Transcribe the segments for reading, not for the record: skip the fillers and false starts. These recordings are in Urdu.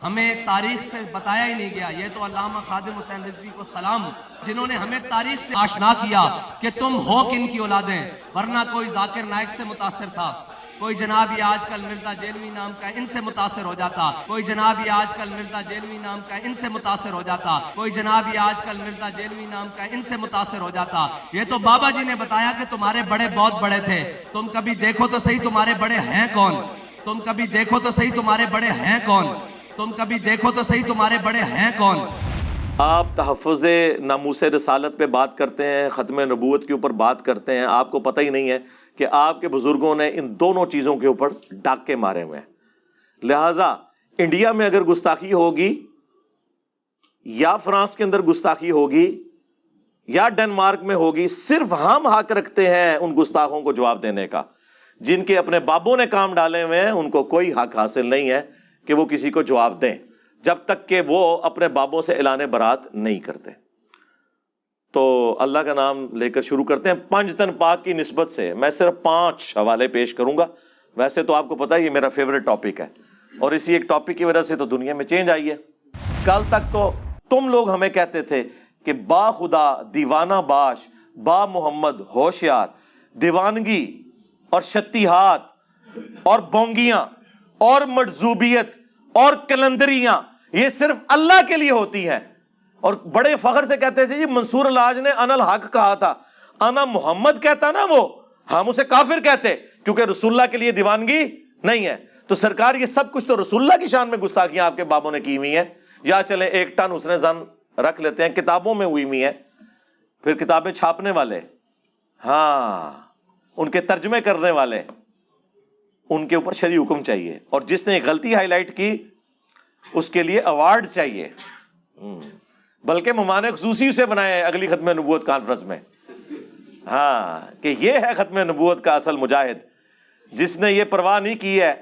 ہمیں تاریخ سے بتایا ہی نہیں گیا. یہ تو علامہ خادم حسین رضوی کو سلام جنہوں نے ہمیں تاریخ سے آشنا کیا کہ تم ہو کن کی اولادیں، ورنہ کوئی ذاکر نائک سے متاثر تھا، کوئی جناب یہ آج کل مرزا جیلوی نام کا ان سے متاثر ہو جاتا، کوئی جناب یہ آج کل مرزا جیلوی نام کا ان سے متاثر ہو جاتا، کوئی جناب یہ آج کل مرزا جیلوی نام کا ان سے متاثر ہو جاتا. یہ تو بابا جی نے بتایا کہ تمہارے بڑے بہت بڑے تھے، تم کبھی دیکھو تو صحیح تمہارے بڑے ہیں کون، تم کبھی دیکھو تو صحیح تمہارے بڑے ہیں کون، تم کبھی دیکھو تو صحیح تمہارے بڑے ہیں کون. آپ تحفظ ناموس رسالت پہ بات کرتے ہیں، ختم نبوت کے اوپر بات کرتے ہیں، آپ کو پتہ ہی نہیں ہے کہ آپ کے بزرگوں نے ان دونوں چیزوں کے اوپر ڈاکے مارے ہوئے ہیں. لہٰذا انڈیا میں اگر گستاخی ہوگی یا فرانس کے اندر گستاخی ہوگی یا ڈنمارک میں ہوگی، صرف ہم حق رکھتے ہیں ان گستاخوں کو جواب دینے کا. جن کے اپنے بابوں نے کام ڈالے ہوئے ہیں ان کو کوئی حق حاصل نہیں ہے کہ وہ کسی کو جواب دیں، جب تک کہ وہ اپنے بابوں سے اعلان برات نہیں کرتے. تو اللہ کا نام لے کر شروع کرتے ہیں. پنج تن پاک کی نسبت سے میں صرف 5 حوالے پیش کروں گا. ویسے تو آپ کو پتہ ہے یہ میرا فیوریٹ ٹاپک ہے، اور اسی ایک ٹاپک کی وجہ سے تو دنیا میں چینج آئی ہے. کل تک تو تم لوگ ہمیں کہتے تھے کہ با خدا دیوانہ باش، با محمد ہوشیار، دیوانگی اور شتیہات اور بونگیاں اور مجذوبیت اور کلندریاں یہ صرف اللہ کے لیے ہوتی ہیں. اور بڑے فخر سے کہتے تھے جی منصور الحاج نے انا الحق کہا تھا، انا محمد کہتا نا وہ، ہم اسے کافر کہتے کیونکہ رسول اللہ کے لیے دیوانگی نہیں ہے. تو سرکار یہ سب کچھ تو رسول اللہ کی شان میں گستاخیاں آپ کے بابوں نے کی ہوئی ہیں. یا چلیں 1 ٹن حسن زن رکھ لیتے ہیں، کتابوں میں ہوئی ہوئی ہیں. پھر کتابیں چھاپنے والے، ہاں ان کے ترجمے کرنے والے، ان کے اوپر شرعی حکم چاہیے، اور جس نے غلطی ہائی لائٹ کی اس کے لیے ایوارڈ چاہیے. بلکہ مہمان خصوصی اسے بنائے ہیں اگلی ختم نبوت کانفرنس میں، ہاں کہ یہ ہے ختم نبوت کا اصل مجاہد، جس نے یہ پرواہ نہیں کی ہے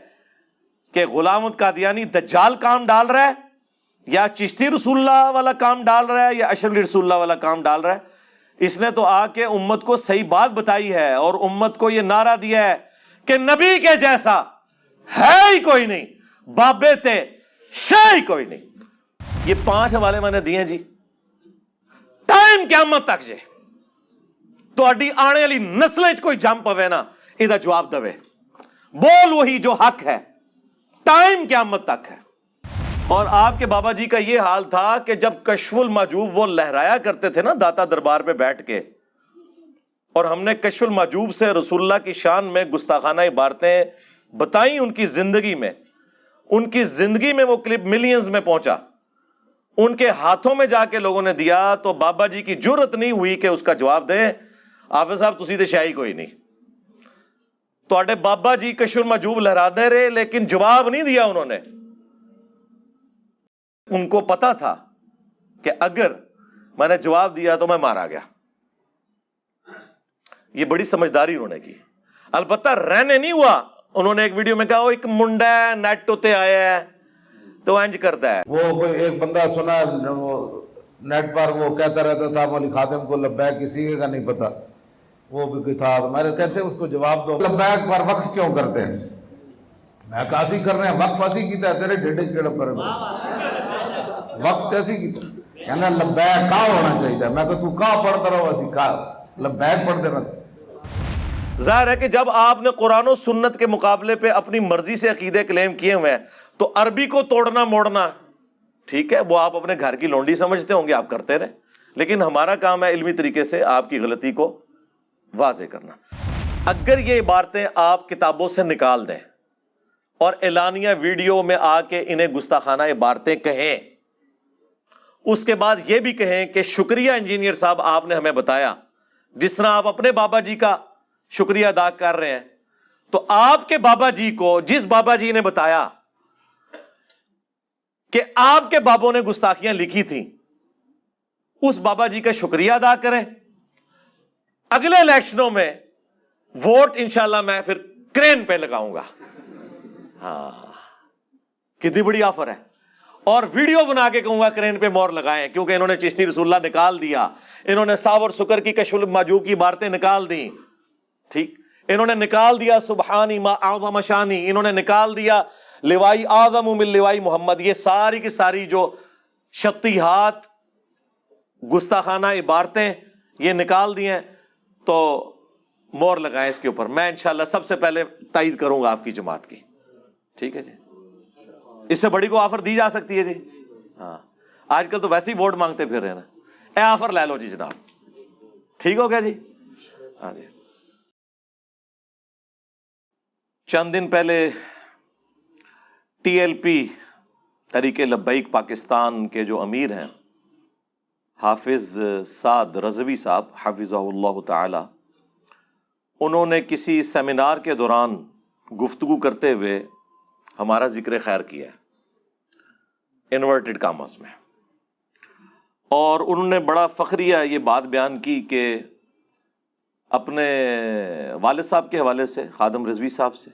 کہ غلام احمد قادیانی دجال کام ڈال رہا ہے یا چشتی رسول اللہ والا کام ڈال رہا ہے یا اشرف علی رسول اللہ والا کام ڈال رہا ہے. اس نے تو آ کے امت کو صحیح بات بتائی ہے اور امت کو یہ نعرہ دیا ہے کہ نبی کے جیسا ہے ہی کوئی نہیں، بابے تے شے ہی کوئی نہیں. یہ 5 حوالے میں نے دیے جی. ٹائم قیامت تک جے تو اڈی آنے والی نسلیں کوئی جم پوے نا یہ جواب دے، بول وہی جو حق ہے. ٹائم قیامت تک ہے. اور آپ کے بابا جی کا یہ حال تھا کہ جب کشف المحجوب وہ لہرایا کرتے تھے نا داتا دربار پہ بیٹھ کے، اور ہم نے کشف المحجوب سے رسول اللہ کی شان میں گستاخانہ عبارتیں بتائیں ان کی زندگی میں، ان کی زندگی میں وہ کلپ ملینز میں پہنچا، ان کے ہاتھوں میں جا کے لوگوں نے دیا، تو بابا جی کی جرت نہیں ہوئی کہ اس کا جواب دیں. حافظ صاحب تسی تے شاہی کوئی نہیں، تو بابا جی کشف المحجوب لہرا دے رہے لیکن جواب نہیں دیا انہوں نے. ان کو پتا تھا کہ اگر میں نے جواب دیا تو میں مارا گیا. یہ بڑی سمجھداری انہوں نے کی. البتہ رہنے نہیں ہوا. انہوں نے ایک ویڈیو میں کہا وہ ایک منڈا ہے نیٹ ہوتے آیا ہے تو انج کرتا ہے. وہ کوئی ایک بندہ سنا نیٹ پر وہ کہتا رہتا تھا مولوی خادم کو لبیک کسی کا نہیں پتا، وہ بھی تھا. میں کہتے اس کو جواب دو لبیک پر وقف کیوں کرتے ہیں؟ میں کاسی کر رہے ہیں وقف ایسی کیتا ہے تیرے ڈیڈے کیڑا پر وقف کیسی کیتا کہنا لبیک کہاں ہونا چاہیے. میں کہ تو کہاں پڑھتا رہو اسی کہاں لبیک پڑھتے رہتے. ظاہر ہے کہ جب آپ نے قرآن و سنت کے مقابلے پہ اپنی مرضی سے عقیدے کلیم کیے ہوئے ہیں تو عربی کو توڑنا موڑنا ٹھیک ہے، وہ آپ اپنے گھر کی لونڈی سمجھتے ہوں گے، آپ کرتے رہیں، لیکن ہمارا کام ہے علمی طریقے سے آپ کی غلطی کو واضح کرنا. اگر یہ عبارتیں آپ کتابوں سے نکال دیں اور اعلانیہ ویڈیو میں آ کے انہیں گستاخانہ عبارتیں کہیں، اس کے بعد یہ بھی کہیں کہ شکریہ انجینئر صاحب آپ نے ہمیں بتایا، جس طرح آپ اپنے بابا جی کا شکریہ ادا کر رہے ہیں، تو آپ کے بابا جی کو جس بابا جی نے بتایا کہ آپ کے بابوں نے گستاخیاں لکھی تھیں اس بابا جی کا شکریہ ادا کریں. اگلے الیکشنوں میں ووٹ انشاءاللہ میں پھر کرین پہ لگاؤں گا. ہاں کتنی بڑی آفر ہے. اور ویڈیو بنا کے کہوں گا کرین پہ مور لگائیں، کیونکہ انہوں نے چشتی رسول اللہ نکال دیا، انہوں نے ساور سکر کی کشف المحجوب کی عبارتیں نکال دیں، ٹھیک، انہوں نے نکال دیا سبحانی ما اعظم شانی، انہوں نے نکال دیا لوائی اعظم من لوائی محمد، یہ ساری کی ساری جو شطیحات گستاخانہ عبارتیں یہ نکال دی ہیں، تو مور لگائیں اس کے اوپر. میں انشاءاللہ سب سے پہلے تائید کروں گا آپ کی جماعت کی. ٹھیک ہے جی، اس سے بڑی کو آفر دی جا سکتی ہے جی؟ ہاں، آج کل تو ویسے ہی ووٹ مانگتے پھر رہے نا. اے آفر لے لو جی جناب. ٹھیک ہو گیا جی؟ ہاں جی. چند دن پہلے T L P Tehreek Labbaik Pakistan کے جو امیر ہیں حافظ سعد رضوی صاحب حفظہ اللہ تعالی، انہوں نے کسی سیمینار کے دوران گفتگو کرتے ہوئے ہمارا ذکر خیر کیا ہے انورٹڈ کاماز میں، اور انہوں نے بڑا فخریہ یہ بات بیان کی کہ اپنے والد صاحب کے حوالے سے، خادم رضوی صاحب سے،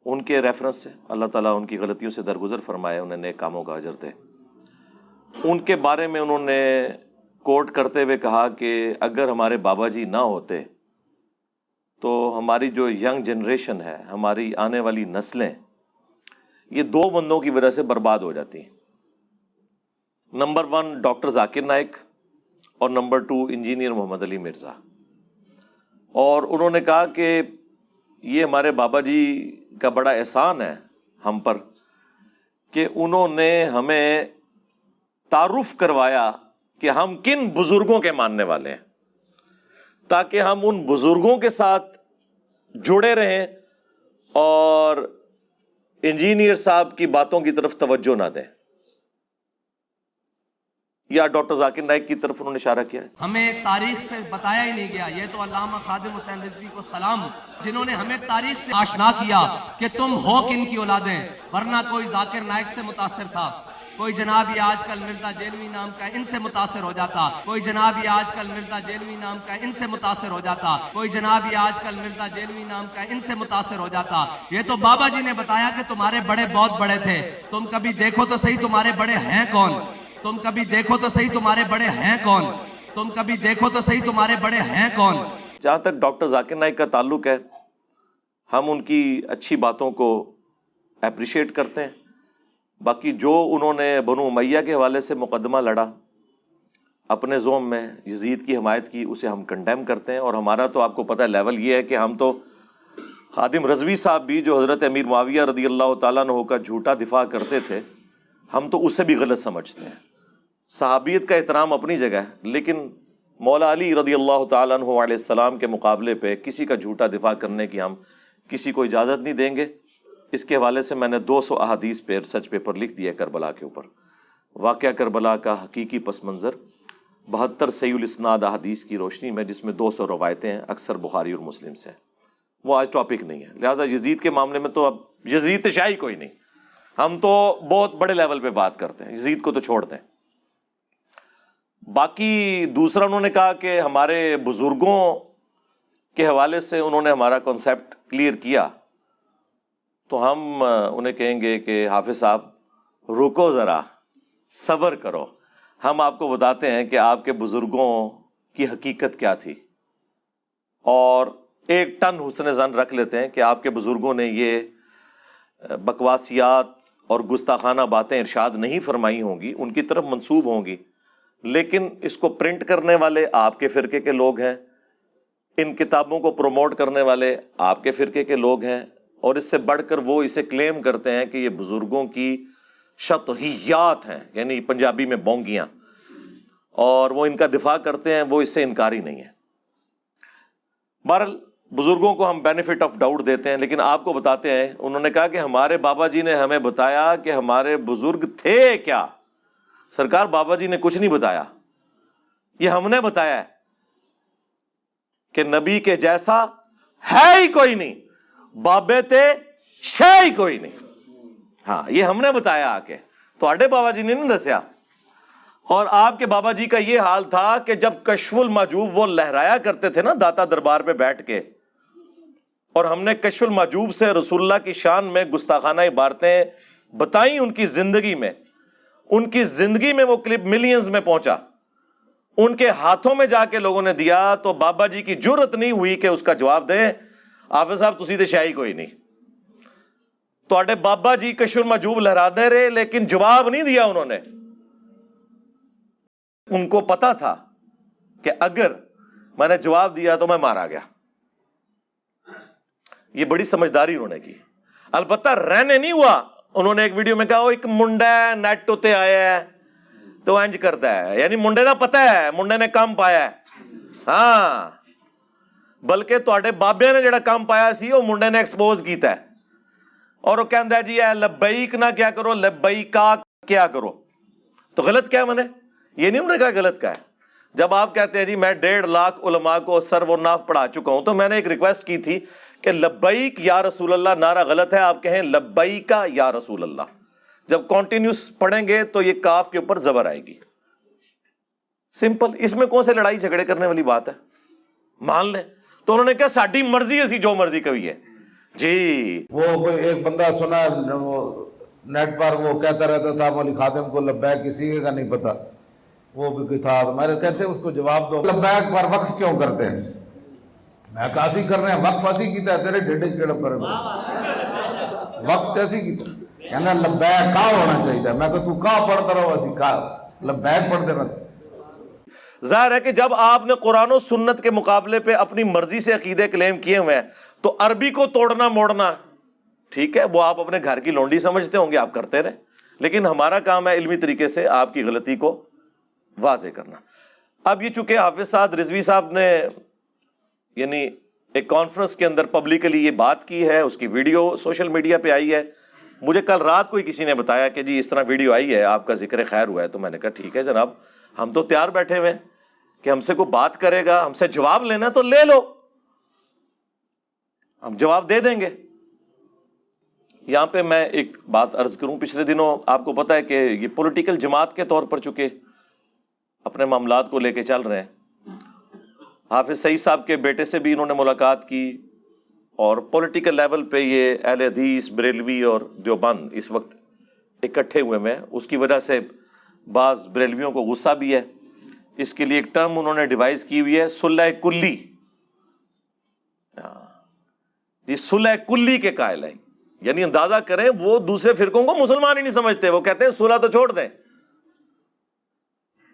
ان کے ریفرنس سے، اللہ تعالیٰ ان کی غلطیوں سے درگزر فرمائے، انہیں نیک کاموں کا اجر دے. ان کے بارے میں انہوں نے کوٹ کرتے ہوئے کہا کہ اگر ہمارے بابا جی نہ ہوتے تو ہماری جو ینگ جنریشن ہے، ہماری آنے والی نسلیں، یہ دو بندوں کی وجہ سے برباد ہو جاتی. نمبر 1 ڈاکٹر ذاکر نائک اور نمبر 2 انجینئر محمد علی مرزا. اور انہوں نے کہا کہ یہ ہمارے بابا جی کا بڑا احسان ہے ہم پر کہ انہوں نے ہمیں تعارف کروایا کہ ہم کن بزرگوں کے ماننے والے ہیں، تاکہ ہم ان بزرگوں کے ساتھ جڑے رہیں اور انجینئر صاحب کی باتوں کی طرف توجہ نہ دیں. یا ڈاکٹر ذاکر نائک کی طرف انہوں نے اشارہ کیا ہے. ہمیں تاریخ سے بتایا ہی نہیں گیا. یہ تو علامہ خادم حسین رضوی کو سلام، جنہوں نے ہمیں تاریخ سے آشنا کیا کہ تم ہو کن کی اولادیں، ورنہ کوئی ذاکر نائک سے متاثر تھا، کوئی جناب یہ آج کل مرزا جیلوی نام کا ان سے متاثر ہو جاتا، کوئی جناب یہ آج کل مرزا جیلوی نام کا ان سے متاثر ہو جاتا، کوئی جناب یہ آج کل مرزا جیلوی نام کا ان سے متاثر ہو جاتا. یہ تو بابا جی نے بتایا کہ تمہارے بڑے بہت بڑے تھے، تم کبھی دیکھو تو صحیح تمہارے بڑے ہیں کون، تم کبھی دیکھو تو صحیح تمہارے بڑے ہیں کون، تم کبھی دیکھو تو صحیح تمہارے بڑے ہیں کون. جہاں تک ڈاکٹر ذاکر نائک کا تعلق ہے، ہم ان کی اچھی باتوں کو اپریشیٹ کرتے ہیں. باقی جو انہوں نے بنو امیہ کے حوالے سے مقدمہ لڑا اپنے زوم میں، یزید کی حمایت کی، اسے ہم کنڈیم کرتے ہیں. اور ہمارا تو آپ کو پتہ ہے لیول یہ ہے کہ ہم تو خادم رضوی صاحب بھی جو حضرت امیر معاویہ رضی اللہ تعالیٰ عنہ کا جھوٹا دفاع کرتے تھے، ہم تو اسے بھی غلط سمجھتے ہیں. صحابیت کا احترام اپنی جگہ ہے، لیکن مولا علی رضی اللہ تعالیٰ عنہ علیہ السلام کے مقابلے پہ کسی کا جھوٹا دفاع کرنے کی ہم کسی کو اجازت نہیں دیں گے. اس کے حوالے سے میں نے 200 احادیث پہ ریسرچ پیپر لکھ دیا کربلا کے اوپر. واقعہ کربلا کا حقیقی پس منظر 72 صحیح الاسناد احادیث کی روشنی میں، جس میں 200 روایتیں ہیں، اکثر بخاری اور مسلم سے. وہ آج ٹاپک نہیں ہے. لہٰذا یزید کے معاملے میں تو اب یزید تشیعی کوئی نہیں، ہم تو بہت بڑے لیول پہ بات کرتے ہیں، یزید کو تو چھوڑ دیں. باقی دوسرا انہوں نے کہا کہ ہمارے بزرگوں کے حوالے سے انہوں نے ہمارا کنسیپٹ کلیئر کیا، تو ہم انہیں کہیں گے کہ حافظ صاحب رکو ذرا، صبر کرو. ہم آپ کو بتاتے ہیں کہ آپ کے بزرگوں کی حقیقت کیا تھی، اور 1 ٹن حسن ظن رکھ لیتے ہیں کہ آپ کے بزرگوں نے یہ بکواسیات اور گستاخانہ باتیں ارشاد نہیں فرمائی ہوں گی، ان کی طرف منسوب ہوں گی، لیکن اس کو پرنٹ کرنے والے آپ کے فرقے کے لوگ ہیں، ان کتابوں کو پروموٹ کرنے والے آپ کے فرقے کے لوگ ہیں، اور اس سے بڑھ کر وہ اسے کلیم کرتے ہیں کہ یہ بزرگوں کی شطحیات ہیں، یعنی پنجابی میں بونگیاں، اور وہ ان کا دفاع کرتے ہیں، وہ اس سے انکاری نہیں ہے. بہرحال بزرگوں کو ہم بینیفٹ آف ڈاؤٹ دیتے ہیں، لیکن آپ کو بتاتے ہیں، انہوں نے کہا کہ ہمارے بابا جی نے ہمیں بتایا کہ ہمارے بزرگ تھے کیا. سرکار بابا جی نے کچھ نہیں بتایا، یہ ہم نے بتایا ہے کہ نبی کے جیسا ہے ہی کوئی نہیں، بابے تے شے ہی کوئی نہیں. ہاں، یہ ہم نے بتایا آ کے، تو آڈے بابا جی نے نہیں دسیا. اور آپ کے بابا جی کا یہ حال تھا کہ جب کشف المحجوب وہ لہرایا کرتے تھے نا داتا دربار پہ بیٹھ کے، اور ہم نے کشف المحجوب سے رسول اللہ کی شان میں گستاخانہ عبارتیں بتائیں ان کی زندگی میں، ان کی زندگی میں وہ کلپ ملینز میں پہنچا، ان کے ہاتھوں میں جا کے لوگوں نے دیا، تو بابا جی کی جرت نہیں ہوئی کہ اس کا جواب دیں حافظ صاحب تسی تے شاہی کوئی نہیں. ਤੁਹਾਡੇ ਬਾਬਾ ਜੀ کشر مجوب لہراتے رہے لیکن جواب نہیں دیا انہوں نے. ان کو پتا تھا کہ اگر میں نے جواب دیا تو میں مارا گیا. یہ بڑی سمجھداری انہوں نے کی. البتہ رہنے نہیں ہوا. انہوں نے ایک ویڈیو میں کہا وہ ایک منڈا ہے نیٹ ہوتے آیا ہے تو انج کرتا ہے, یعنی منڈے کا پتہ ہے, منڈے نے کام پایا ہے. ہاں بلکہ تواڈے بابے نے جڑا کام پایا سی وہ منڈے نے ایکسپوز کیتا ہے. اور وہ کہندا ہے جی اے لبیک نہ کیا کرو, لبیکا کیا کرو. تو غلط کیا میں نے یہ نہیں انہوں نے کہا غلط کا ہے. جب آپ کہتے ہیں جی میں 1.5 لاکھ علماء کو سر و ناف پڑھا چکا ہوں, تو میں نے ایک ریکویسٹ کی تھی کہ لبیک یا رسول اللہ نعرہ غلط ہے, آپ کہیں لبیکا یا رسول اللہ. جب کنٹینیوس پڑھیں گے تو یہ کاف کے اوپر زبر آئے گی. سمپل, اس میں کون سے لڑائی جھگڑے کرنے والی بات ہے, مان لیں. تو انہوں نے کہا ساڈی مرضی اسی جو مرضی کہیے جی. وہ کوئی ایک بندہ سنا وہ نیٹ پر وہ کہتا رہتا تھا مولوی خاتم کو لبیک کسی کا نہیں پتا, وہ بھی کوئی تھا. تو میں نے کہتے اس کو جواب دو, لبیک پر وقف کیوں کرتے ہیں؟ میں کہا اسی کر رہے ہیں, وقف ایسی کیتا ہے تیرے ڈیڈے کیڑا پر وقف کیسی کیتا ہے, کہنا لبیک کا ہونا چاہیے. میں کہ تو کا پڑھتا رہو اسی کا لبیک پڑھتے رہتے. ظاہر ہے کہ جب آپ نے قرآن و سنت کے مقابلے پہ اپنی مرضی سے عقیدے کلیم کیے ہوئے ہیں تو عربی کو توڑنا موڑنا ٹھیک ہے, وہ آپ اپنے گھر کی لونڈی سمجھتے ہوں گے, آپ کرتے رہیں. لیکن ہمارا کام ہے علمی طریقے سے آپ کی غلطی کو واضح کرنا. اب یہ چونکہ حافظ سعد رضوی صاحب نے یعنی ایک کانفرنس کے اندر پبلکلی یہ بات کی ہے, اس کی ویڈیو سوشل میڈیا پہ آئی ہے. مجھے کل رات کو ہی کسی نے بتایا کہ جی اس طرح ویڈیو آئی ہے, آپ کا ذکر خیر ہوا ہے. تو میں نے کہا ٹھیک ہے جناب, ہم تو تیار بیٹھے ہوئے کہ ہم سے کوئی بات کرے گا, ہم سے جواب لینا تو لے لو, ہم جواب دے دیں گے. یہاں پہ میں ایک بات عرض کروں, پچھلے دنوں آپ کو پتا ہے کہ یہ پولیٹیکل جماعت کے طور پر چکے اپنے معاملات کو لے کے چل رہے ہیں. حافظ سعید صاحب کے بیٹے سے بھی انہوں نے ملاقات کی, اور پولیٹیکل لیول پہ یہ اہل حدیث, بریلوی اور دیوبند اس وقت اکٹھے ہوئے ہیں. اس کی وجہ سے بعض بریلویوں کو غصہ بھی ہے. اس کے لیے ایک ٹرم انہوں نے ڈیوائز کی ہوئی ہے, صلح کلی. یہ صلح کلی کے قائل ہیں, یعنی اندازہ کریں وہ دوسرے فرقوں کو مسلمان ہی نہیں سمجھتے. وہ کہتے ہیں صلح تو چھوڑ دیں.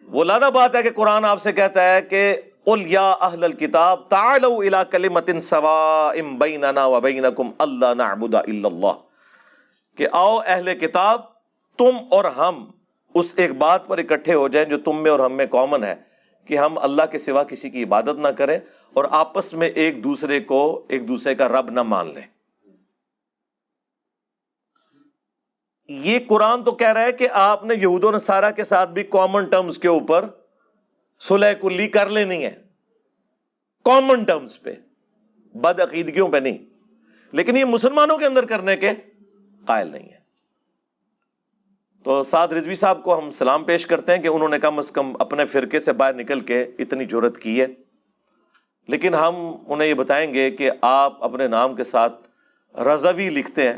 وہ لانا بات ہے کہ قرآن آپ سے کہتا ہے کہ قل یا اہل الکتاب تعالوا الی کلمۃ سواء بیننا وبینکم الا نعبد الا اللہ, کہ آؤ اہل کتاب تم اور ہم اس ایک بات پر اکٹھے ہو جائیں جو تم میں اور ہم میں کامن ہے, کہ ہم اللہ کے سوا کسی کی عبادت نہ کریں اور آپس میں ایک دوسرے کا رب نہ مان لیں. یہ قرآن تو کہہ رہا ہے کہ آپ نے یہود و نصارہ کے ساتھ بھی کامن ٹرمز کے اوپر صلح کلی کر لینی ہے, کامن ٹرمز پہ, بد عقیدگیوں پہ نہیں. لیکن یہ مسلمانوں کے اندر کرنے کے قائل نہیں ہے. تو سعد رضوی صاحب کو ہم سلام پیش کرتے ہیں کہ انہوں نے کم از کم اپنے فرقے سے باہر نکل کے اتنی جرأت کی ہے. لیکن ہم انہیں یہ بتائیں گے کہ آپ اپنے نام کے ساتھ رضوی لکھتے ہیں.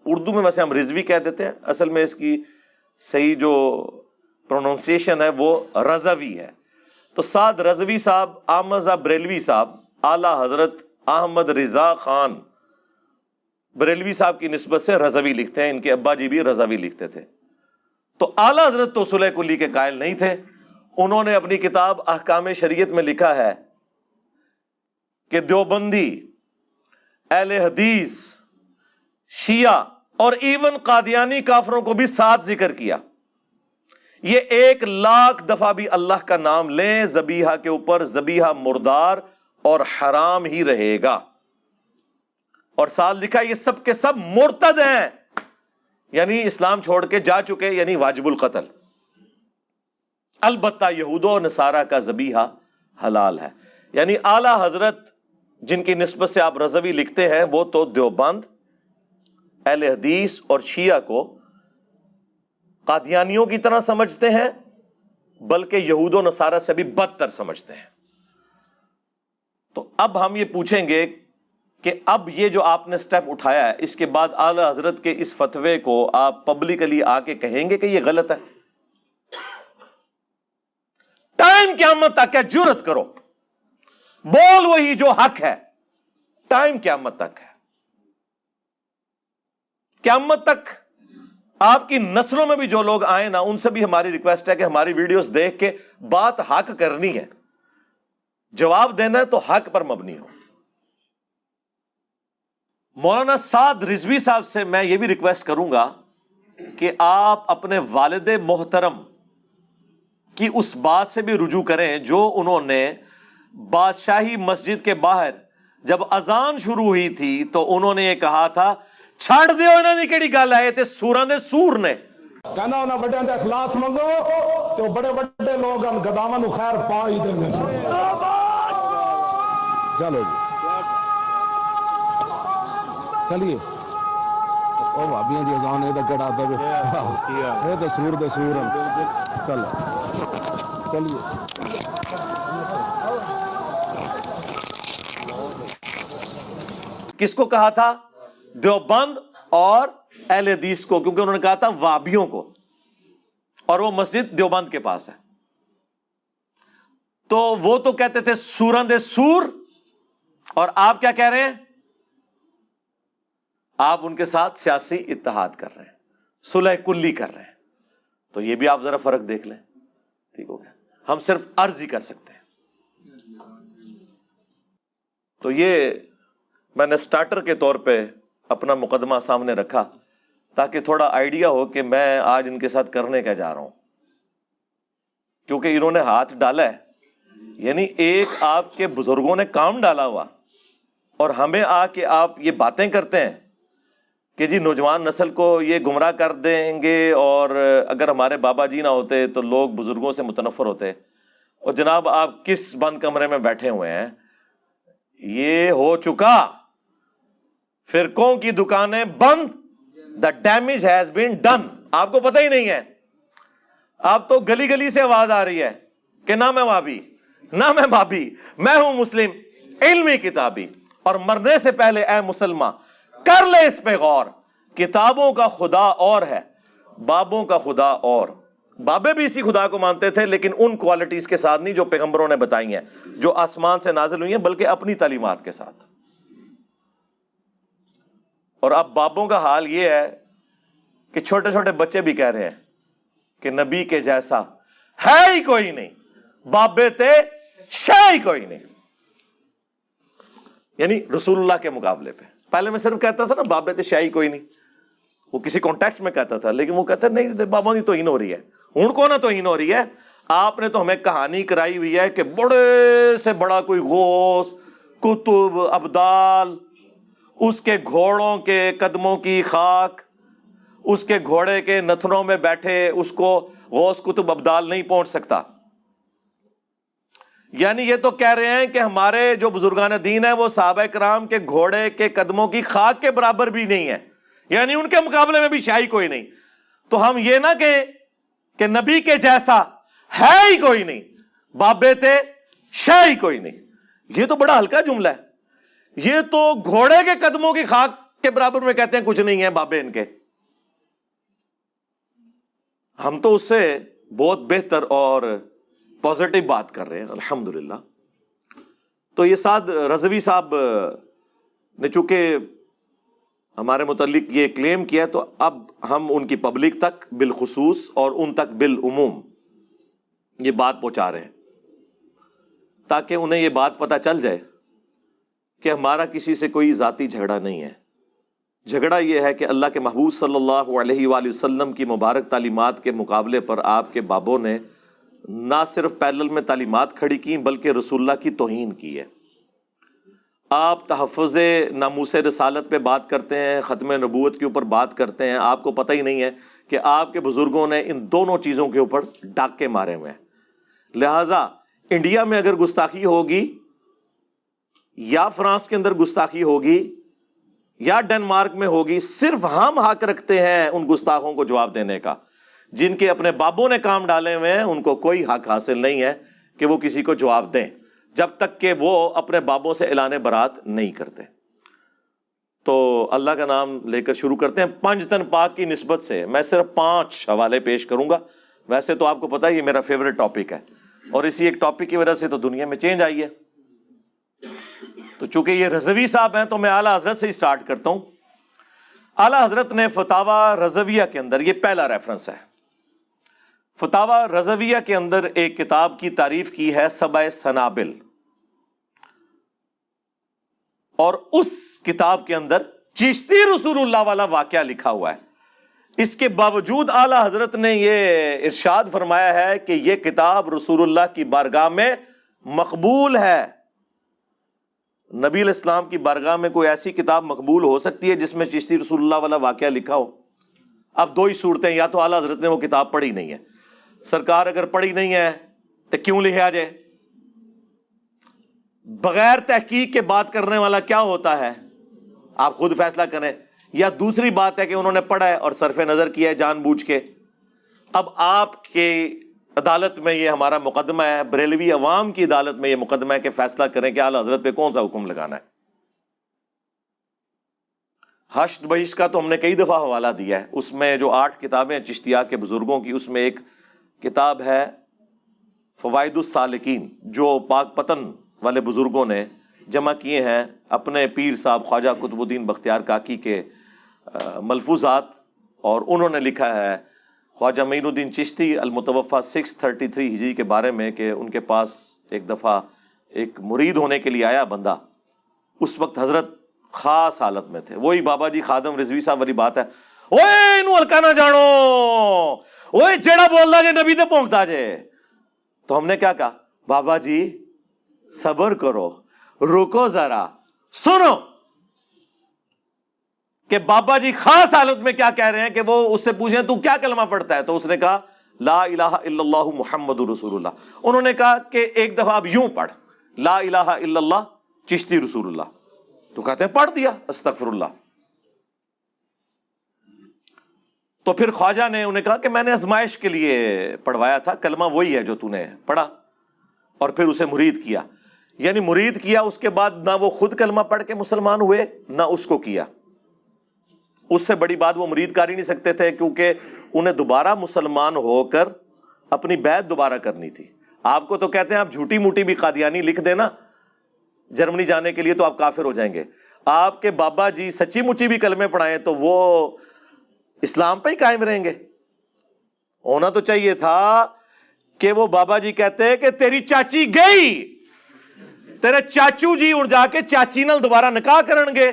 اردو میں ویسے ہم رضوی کہہ دیتے ہیں, اصل میں اس کی صحیح جو پروننسیشن ہے وہ رضوی ہے. تو سعد رضوی صاحب احمد بریلوی صاحب اعلیٰ حضرت احمد رضا خان بریلوی صاحب کی نسبت سے رضوی لکھتے ہیں. ان کے ابا جی بھی رضوی لکھتے تھے. تو اعلیٰ حضرت تو صلح کلی کے قائل نہیں تھے. انہوں نے اپنی کتاب احکام شریعت میں لکھا ہے کہ دیوبندی, اہل حدیث, شیعہ اور ایون قادیانی کافروں کو بھی ساتھ ذکر کیا. یہ 1,00,000 دفعہ بھی اللہ کا نام لیں ذبیحہ کے اوپر, ذبیحہ مردار اور حرام ہی رہے گا. اور ساتھ لکھا یہ سب کے سب مرتد ہیں, یعنی اسلام چھوڑ کے جا چکے, یعنی واجب القتل. البتہ یہود و نصارہ کا ذبیحہ حلال ہے. یعنی اعلیٰ حضرت جن کی نسبت سے آپ رضوی لکھتے ہیں وہ تو دیوبند, اہل حدیث اور شیعہ کو قادیانیوں کی طرح سمجھتے ہیں, بلکہ یہود و نصارہ سے بھی بدتر سمجھتے ہیں. تو اب ہم یہ پوچھیں گے کہ اب یہ جو آپ نے سٹیپ اٹھایا ہے, اس کے بعد اعلیٰ حضرت کے اس فتوے کو آپ پبلکلی آ کے کہیں گے کہ یہ غلط ہے؟ ٹائم قیامت تک ہے, جرأت کرو, بول وہی جو حق ہے, ٹائم قیامت تک ہے. قیامت تک آپ کی نسلوں میں بھی جو لوگ آئے نا، ان سے بھی ہماری ریکویسٹ ہے کہ ہماری ویڈیوز دیکھ کے بات حق کرنی ہے، جواب دینا ہے تو حق پر مبنی ہو۔ مولانا سعد رضوی صاحب سے میں یہ بھی ریکویسٹ کروں گا کہ آپ اپنے والد محترم کی اس بات سے بھی رجوع کریں جو انہوں نے بادشاہی مسجد کے باہر جب اذان شروع ہوئی تھی تو انہوں نے یہ کہا تھا، چھڑ دیو انہوں نے کیڑی گل ہے، تے سوراں دے سور نے کہنا انہاں بڑیاں دا اخلاص منگو تو بڑے بڑے لوگ ان گداواں نو خیر پا ہی دیں گے۔ چلو جی چلیے، او بھابیاں دی اذان اے تے کڑا دے اے تے سور دے سور ہیں۔ چلو چلیے، کس کو کہا تھا؟ دیوبند اور اہل حدیث کو، کیونکہ انہوں نے کہا تھا وابیوں کو، اور وہ مسجد دیوبند کے پاس ہے۔ تو وہ تو کہتے تھے سوراں دے سور، اور آپ کیا کہہ رہے ہیں؟ آپ ان کے ساتھ سیاسی اتحاد کر رہے ہیں، صلح کلی کر رہے ہیں۔ تو یہ بھی آپ ذرا فرق دیکھ لیں، ٹھیک ہو گیا؟ ہم صرف عرض ہی کر سکتے ہیں۔ تو یہ میں نے سٹارٹر کے طور پہ اپنا مقدمہ سامنے رکھا تاکہ تھوڑا آئیڈیا ہو کہ میں آج ان کے ساتھ کرنے کیا جا رہا ہوں، کیونکہ انہوں نے ہاتھ ڈالا ہے، یعنی ایک آپ کے بزرگوں نے کام ڈالا ہوا، اور ہمیں آ کے آپ یہ باتیں کرتے ہیں کہ جی نوجوان نسل کو یہ گمراہ کر دیں گے، اور اگر ہمارے بابا جی نہ ہوتے تو لوگ بزرگوں سے متنفر ہوتے، اور جناب آپ کس بند کمرے میں بیٹھے ہوئے ہیں؟ یہ ہو چکا، فرقوں کی دکانیں بند، the damage has been done. آپ کو پتہ ہی نہیں ہے، آپ تو گلی گلی سے آواز آ رہی ہے کہ نہ میں وابی، نہ میں بابی، میں ہوں مسلم علمی کتابی، اور مرنے سے پہلے اے مسلمان کر لے اس پہ غور، کتابوں کا خدا اور ہے، بابوں کا خدا اور۔ بابے بھی اسی خدا کو مانتے تھے، لیکن ان کوالٹیز کے ساتھ نہیں جو پیغمبروں نے بتائی ہیں، جو آسمان سے نازل ہوئی ہیں، بلکہ اپنی تعلیمات کے ساتھ۔ اور اب بابوں کا حال یہ ہے کہ چھوٹے چھوٹے بچے بھی کہہ رہے ہیں کہ نبی کے جیسا ہے ہی کوئی نہیں، بابے تے شے ہی کوئی نہیں، یعنی رسول اللہ کے مقابلے پہ۔ پہلے میں صرف کہتا تھا نا بابے تے شے ہی کوئی نہیں، وہ کسی کانٹیکسٹ میں کہتا تھا، لیکن وہ کہتا نہیں بابا کی توہین ہو رہی ہے۔ ہن کو نہ توہین ہو رہی ہے، آپ نے تو ہمیں کہانی کرائی ہوئی ہے کہ بڑے سے بڑا کوئی غوث، کتب، ابدال، اس کے گھوڑوں کے قدموں کی خاک، اس کے گھوڑے کے نتنوں میں بیٹھے اس کو غوث کتب ابدال نہیں پہنچ سکتا۔ یعنی یہ تو کہہ رہے ہیں کہ ہمارے جو بزرگان دین ہیں وہ صحابہ کرام کے گھوڑے کے قدموں کی خاک کے برابر بھی نہیں ہے، یعنی ان کے مقابلے میں بھی شاہی کوئی نہیں۔ تو ہم یہ نہ کہیں کہ نبی کے جیسا ہے ہی کوئی نہیں، بابے تے شاہی کوئی نہیں، یہ تو بڑا ہلکا جملہ ہے۔ یہ تو گھوڑے کے قدموں کی خاک کے برابر میں کہتے ہیں کچھ نہیں ہے بابے ان کے۔ ہم تو اس سے بہت بہتر اور پازیٹو بات کر رہے ہیں، الحمدللہ۔ تو یہ سعد رضوی صاحب نے چونکہ ہمارے متعلق یہ کلیم کیا، تو اب ہم ان کی پبلک تک بالخصوص اور ان تک بالعموم یہ بات پہنچا رہے ہیں، تاکہ انہیں یہ بات پتہ چل جائے کہ ہمارا کسی سے کوئی ذاتی جھگڑا نہیں ہے۔ جھگڑا یہ ہے کہ اللہ کے محبوب صلی اللہ علیہ وآلہ وسلم کی مبارک تعلیمات کے مقابلے پر آپ کے بابوں نے نہ صرف پیرلل میں تعلیمات کھڑی کی بلکہ رسول اللہ کی توہین کی ہے۔ آپ تحفظ ناموس رسالت پہ بات کرتے ہیں، ختم نبوت کے اوپر بات کرتے ہیں، آپ کو پتہ ہی نہیں ہے کہ آپ کے بزرگوں نے ان دونوں چیزوں کے اوپر ڈاکے مارے ہوئے ہیں۔ لہٰذا انڈیا میں اگر گستاخی ہوگی، یا فرانس کے اندر گستاخی ہوگی، یا ڈنمارک میں ہوگی، صرف ہم حق رکھتے ہیں ان گستاخوں کو جواب دینے کا۔ جن کے اپنے بابوں نے کام ڈالے ہوئے ہیں ان کو کوئی حق حاصل نہیں ہے کہ وہ کسی کو جواب دیں، جب تک کہ وہ اپنے بابوں سے اعلان برات نہیں کرتے۔ تو اللہ کا نام لے کر شروع کرتے ہیں۔ پنج تن پاک کی نسبت سے میں صرف 5 حوالے پیش کروں گا۔ ویسے تو آپ کو پتہ ہے یہ میرا فیوریٹ ٹاپک ہے، اور اسی ایک ٹاپک کی وجہ سے تو دنیا میں چینج آئی ہے۔ تو چونکہ یہ رضوی صاحب ہیں تو میں اعلیٰ حضرت سے ہی سٹارٹ کرتا ہوں۔ اعلیٰ حضرت نے فتاوی رضویہ کے اندر، یہ پہلا ریفرنس ہے، فتاوی رضویہ کے اندر ایک کتاب کی تعریف کی ہے سبع سنابل، اور اس کتاب کے اندر چشتی رسول اللہ والا واقعہ لکھا ہوا ہے۔ اس کے باوجود اعلیٰ حضرت نے یہ ارشاد فرمایا ہے کہ یہ کتاب رسول اللہ کی بارگاہ میں مقبول ہے۔ نبی علیہ السلام کی بارگاہ میں کوئی ایسی کتاب مقبول ہو سکتی ہے جس میں چشتی رسول اللہ والا واقعہ لکھا ہو؟ اب دو ہی صورتیں، یا تو اعلیٰ حضرت نے وہ کتاب پڑھی نہیں ہے، سرکار اگر پڑھی نہیں ہے تو کیوں لکھا جائے؟ بغیر تحقیق کے بات کرنے والا کیا ہوتا ہے، آپ خود فیصلہ کریں۔ یا دوسری بات ہے کہ انہوں نے پڑھا ہے اور صرف نظر کیا ہے جان بوجھ کے۔ اب آپ کے عدالت میں یہ ہمارا مقدمہ ہے، بریلوی عوام کی عدالت میں یہ مقدمہ ہے کہ فیصلہ کریں کہ اعلیٰ حضرت پہ کون سا حکم لگانا ہے۔ حشد بہشت کا تو ہم نے کئی دفعہ حوالہ دیا ہے، اس میں جو 8 کتابیں چشتیہ کے بزرگوں کی، اس میں ایک کتاب ہے فوائد السالکین، جو پاک پتن والے بزرگوں نے جمع کیے ہیں اپنے پیر صاحب خواجہ قطب الدین بختیار کاکی کے ملفوظات، اور انہوں نے لکھا ہے خواجہ معین الدین چشتی المتوفی 633 ہجری کے بارے میں کہ ان کے پاس ایک دفعہ ایک مرید ہونے کے لیے آیا بندہ، اس وقت حضرت خاص حالت میں تھے، وہی بابا جی خادم رضوی صاحب والی بات ہے، اوے انہوں ہلکا نہ جانو، اوے جیڑا بولدا جے نبی تے پونکتا جے۔ تو ہم نے کیا کہا، بابا جی صبر کرو، رکو ذرا، سنو کہ بابا جی خاص حالت میں کیا کہہ رہے ہیں، کہ وہ اس سے پوچھیں تو کیا کلمہ پڑھتا ہے، تو اس نے کہا لا الہ الا اللہ محمد رسول اللہ۔ انہوں نے کہا کہ ایک دفعہ اب یوں پڑھ، لا الہ الا اللہ چشتی رسول اللہ، تو کہتے ہیں پڑھ دیا، استغفر اللہ۔ تو پھر خواجہ نے انہیں کہا کہ میں نے آزمائش کے لیے پڑھوایا تھا، کلمہ وہی ہے جو تو نے پڑھا، اور پھر اسے مرید کیا، یعنی مرید کیا، اس کے بعد نہ وہ خود کلمہ پڑھ کے مسلمان ہوئے نہ اس کو کیا۔ اس سے بڑی بات وہ مرید کر ہی نہیں سکتے تھے، کیونکہ انہیں دوبارہ مسلمان ہو کر اپنی بیعت دوبارہ کرنی تھی۔ آپ کو تو کہتے ہیں آپ جھوٹی موٹی بھی قادیانی لکھ دینا جرمنی جانے کے لیے تو آپ کافر ہو جائیں گے، آپ کے بابا جی سچی مچی بھی کلمے پڑھائیں تو وہ اسلام پہ ہی قائم رہیں گے۔ ہونا تو چاہیے تھا کہ وہ بابا جی کہتے کہ تیری چاچی گئی، تیرے چاچو جی اڑ جا کے چاچی نال دوبارہ نکاح کرن گے،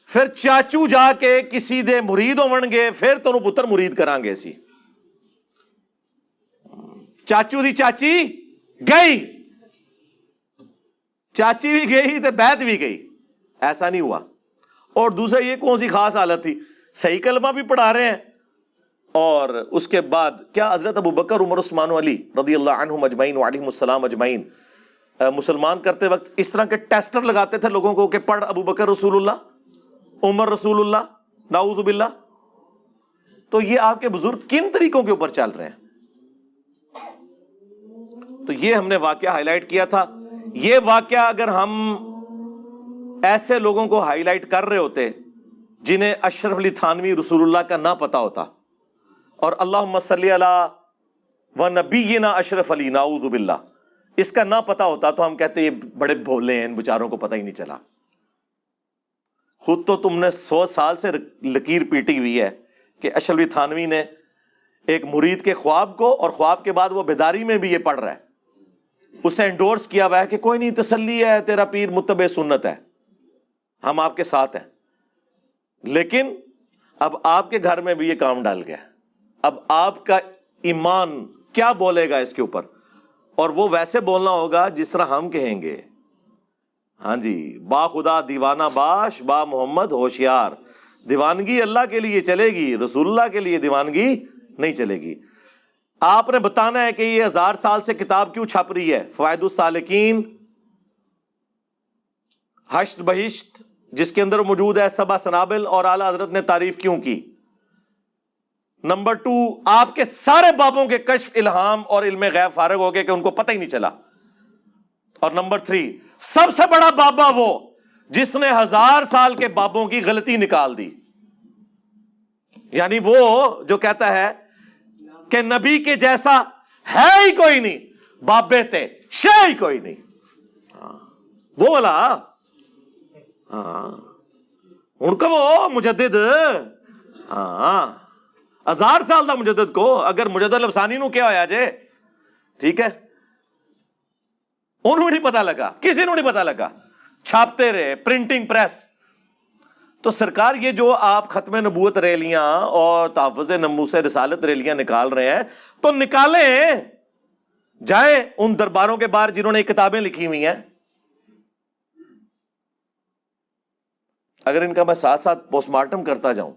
پھر چاچو جا کے کسی دے مرید ہون گے، پھر تینوں پتر مرید کران گے سی۔ چاچو دی چاچی گئی، چاچی بھی گئی تو بیعت بھی گئی، ایسا نہیں ہوا۔ اور دوسرا یہ کون سی خاص حالت تھی، صحیح کلمہ بھی پڑھا رہے ہیں، اور اس کے بعد کیا حضرت ابو بکر عمر عثمان علی رضی اللہ عنہم اجمعین وعلیہم السلام اجمعین مسلمان کرتے وقت اس طرح کے ٹیسٹر لگاتے تھے لوگوں کو کہ پڑھ ابو بکر رسول اللہ، عمر رسول اللہ، نعوذ باللہ؟ تو یہ آپ کے بزرگ کن طریقوں کے اوپر چل رہے ہیں؟ تو یہ ہم نے واقعہ ہائی لائٹ کیا تھا۔ یہ واقعہ اگر ہم ایسے لوگوں کو ہائی لائٹ کر رہے ہوتے جنہیں اشرف علی تھانوی رسول اللہ کا نہ پتا ہوتا، اور اللہم صلی علی و نبینا اشرف علی نعوذ باللہ اس کا نہ پتا ہوتا، تو ہم کہتے یہ بڑے بھولے ہیں، ان بیچاروں کو پتہ ہی نہیں چلا۔ خود تو تم نے 100 سال سے لکیر پیٹی ہوئی ہے کہ اشرف علی تھانوی نے ایک مرید کے خواب کو، اور خواب کے بعد وہ بیداری میں بھی یہ پڑھ رہا ہے، اسے انڈورس کیا ہوا ہے کہ کوئی نہیں، تسلی ہے، تیرا پیر متبع سنت ہے، ہم آپ کے ساتھ ہیں۔ لیکن اب آپ کے گھر میں بھی یہ کام ڈال گیا، اب آپ کا ایمان کیا بولے گا اس کے اوپر؟ اور وہ ویسے بولنا ہوگا جس طرح ہم کہیں گے، ہاں جی، با خدا دیوانہ باش، با محمد ہوشیار۔ دیوانگی اللہ کے لیے چلے گی، رسول اللہ کے لیے دیوانگی نہیں چلے گی۔ آپ نے بتانا ہے کہ یہ 1000 سال سے کتاب کیوں چھپ رہی ہے، فوائد السالکین، حشد بہشت جس کے اندر موجود ہے سبع سنابل، اور اعلیٰ حضرت نے تعریف کیوں کی۔ نمبر 2، آپ کے سارے بابوں کے کشف، الہام اور علم غیب فارغ ہو گئے کہ ان کو پتہ ہی نہیں چلا۔ اور نمبر 3، سب سے بڑا بابا وہ جس نے 1000 سال کے بابوں کی غلطی نکال دی، یعنی وہ جو کہتا ہے کہ نبی کے جیسا ہے ہی کوئی نہیں، بابے تھے شے ہی کوئی نہیں، وہ والا، ہاں ہن کہ وہ مجدد ہاں 1000 سال دا مجدد کو اگر مجدد الافسانی نو کیا ہویا جے ٹھیک ہے انہوں نہیں پتا لگا, کسی نو نہیں پتا لگا, چھاپتے رہے پرنٹنگ پریس. تو سرکار یہ جو آپ ختم نبوت ریلیاں اور تحفظ ناموس رسالت ریلیاں نکال رہے ہیں تو نکالیں, جائیں ان درباروں کے باہر جنہوں نے کتابیں لکھی ہوئی ہیں. اگر ان کا میں ساتھ ساتھ پوسٹ مارٹم کرتا جاؤں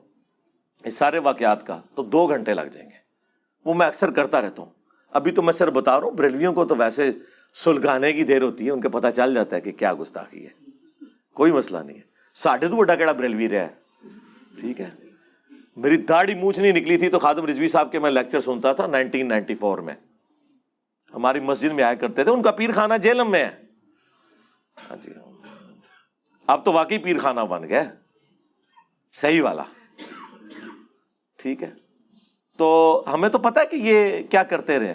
اس سارے واقعات کا تو 2 گھنٹے لگ جائیں گے. وہ میں اکثر کرتا رہتا ہوں. ابھی تو میں صرف بتا رہا ہوں, بریلویوں کو تو ویسے سلگانے کی دیر ہوتی ہے, ان کو پتہ چل جاتا ہے کہ کیا گستاخی ہے, کوئی مسئلہ نہیں ہے. ساڑھے تو بڑا کیڑا بریلوی رہا ہے, ٹھیک ہے. میری داڑھی مونچھ نہیں نکلی تھی تو خادم رضوی صاحب کے میں لیکچر سنتا تھا 1994 میں, ہماری مسجد میں آیا کرتے تھے. ان کا پیر خانہ جہلم میں ہے. ہاں جی, اب تو واقعی پیر خانہ بن گیا صحیح والا, ٹھیک ہے. تو ہمیں تو پتہ ہے کہ یہ کیا کرتے رہے,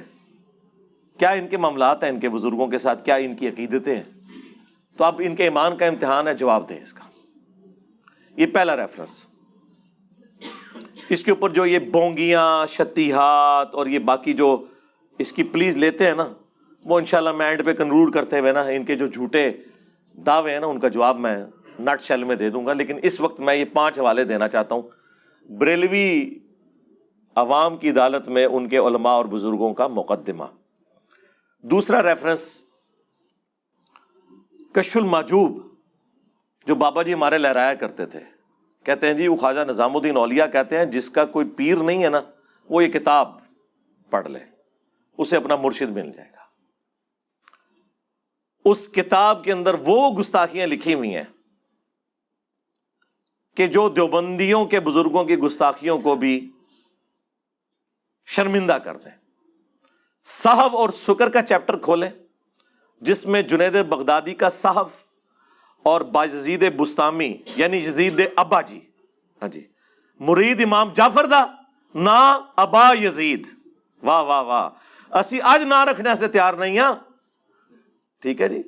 کیا ان کے معاملات ہیں ان کے بزرگوں کے ساتھ, کیا ان کی عقیدتیں ہیں. تو اب ان کے ایمان کا امتحان ہے, جواب دیں اس کا. یہ پہلا ریفرنس. اس کے اوپر جو یہ بونگیاں شتیہات اور یہ باقی جو اس کی پلیز لیتے ہیں نا, وہ انشاءاللہ میں اینڈ پہ کنکلوڈ کرتے ہوئے نا ان کے جو جھوٹے دعوے ہیں نا ان کا جواب میں نٹ شیل میں دے دوں گا. لیکن اس وقت میں یہ 5 حوالے دینا چاہتا ہوں بریلوی عوام کی عدالت میں ان کے علماء اور بزرگوں کا مقدمہ. دوسرا ریفرنس کشف المحجوب جو بابا جی ہمارے لہرایا کرتے تھے. کہتے ہیں جی وہ خواجہ نظام الدین اولیاء کہتے ہیں جس کا کوئی پیر نہیں ہے نا وہ یہ کتاب پڑھ لے, اسے اپنا مرشد مل جائے گا. اس کتاب کے اندر وہ گستاخیاں لکھی ہوئی ہیں کہ جو دیوبندیوں کے بزرگوں کی گستاخیوں کو بھی شرمندہ کر دیں. صحف اور سکر کا چیپٹر کھولیں جس میں جنید بغدادی کا صحف اور بایزید بستامی یعنی یزید ابا جی, ہاں جی, مرید امام جعفر دا نا ابا یزید, واہ واہ واہ, اسی آج نام رکھنے سے تیار نہیں ہیں, ٹھیک ہے جی.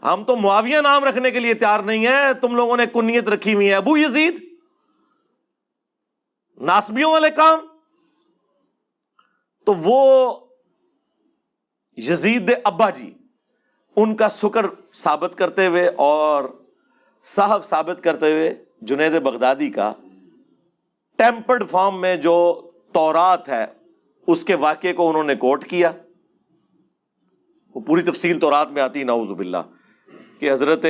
ہم تو معاویہ نام رکھنے کے لیے تیار نہیں ہیں, تم لوگوں نے کنیت رکھی ہوئی ہے ابو یزید, ناسبیوں والے کام. تو وہ یزید ابا جی ان کا سکر ثابت کرتے ہوئے اور صحف ثابت کرتے ہوئے جنید بغدادی کا ٹیمپرڈ فارم میں جو تورات ہے اس کے واقعے کو انہوں نے کوٹ کیا. وہ پوری تفصیل تورات میں آتی, نعوذ باللہ, کہ حضرت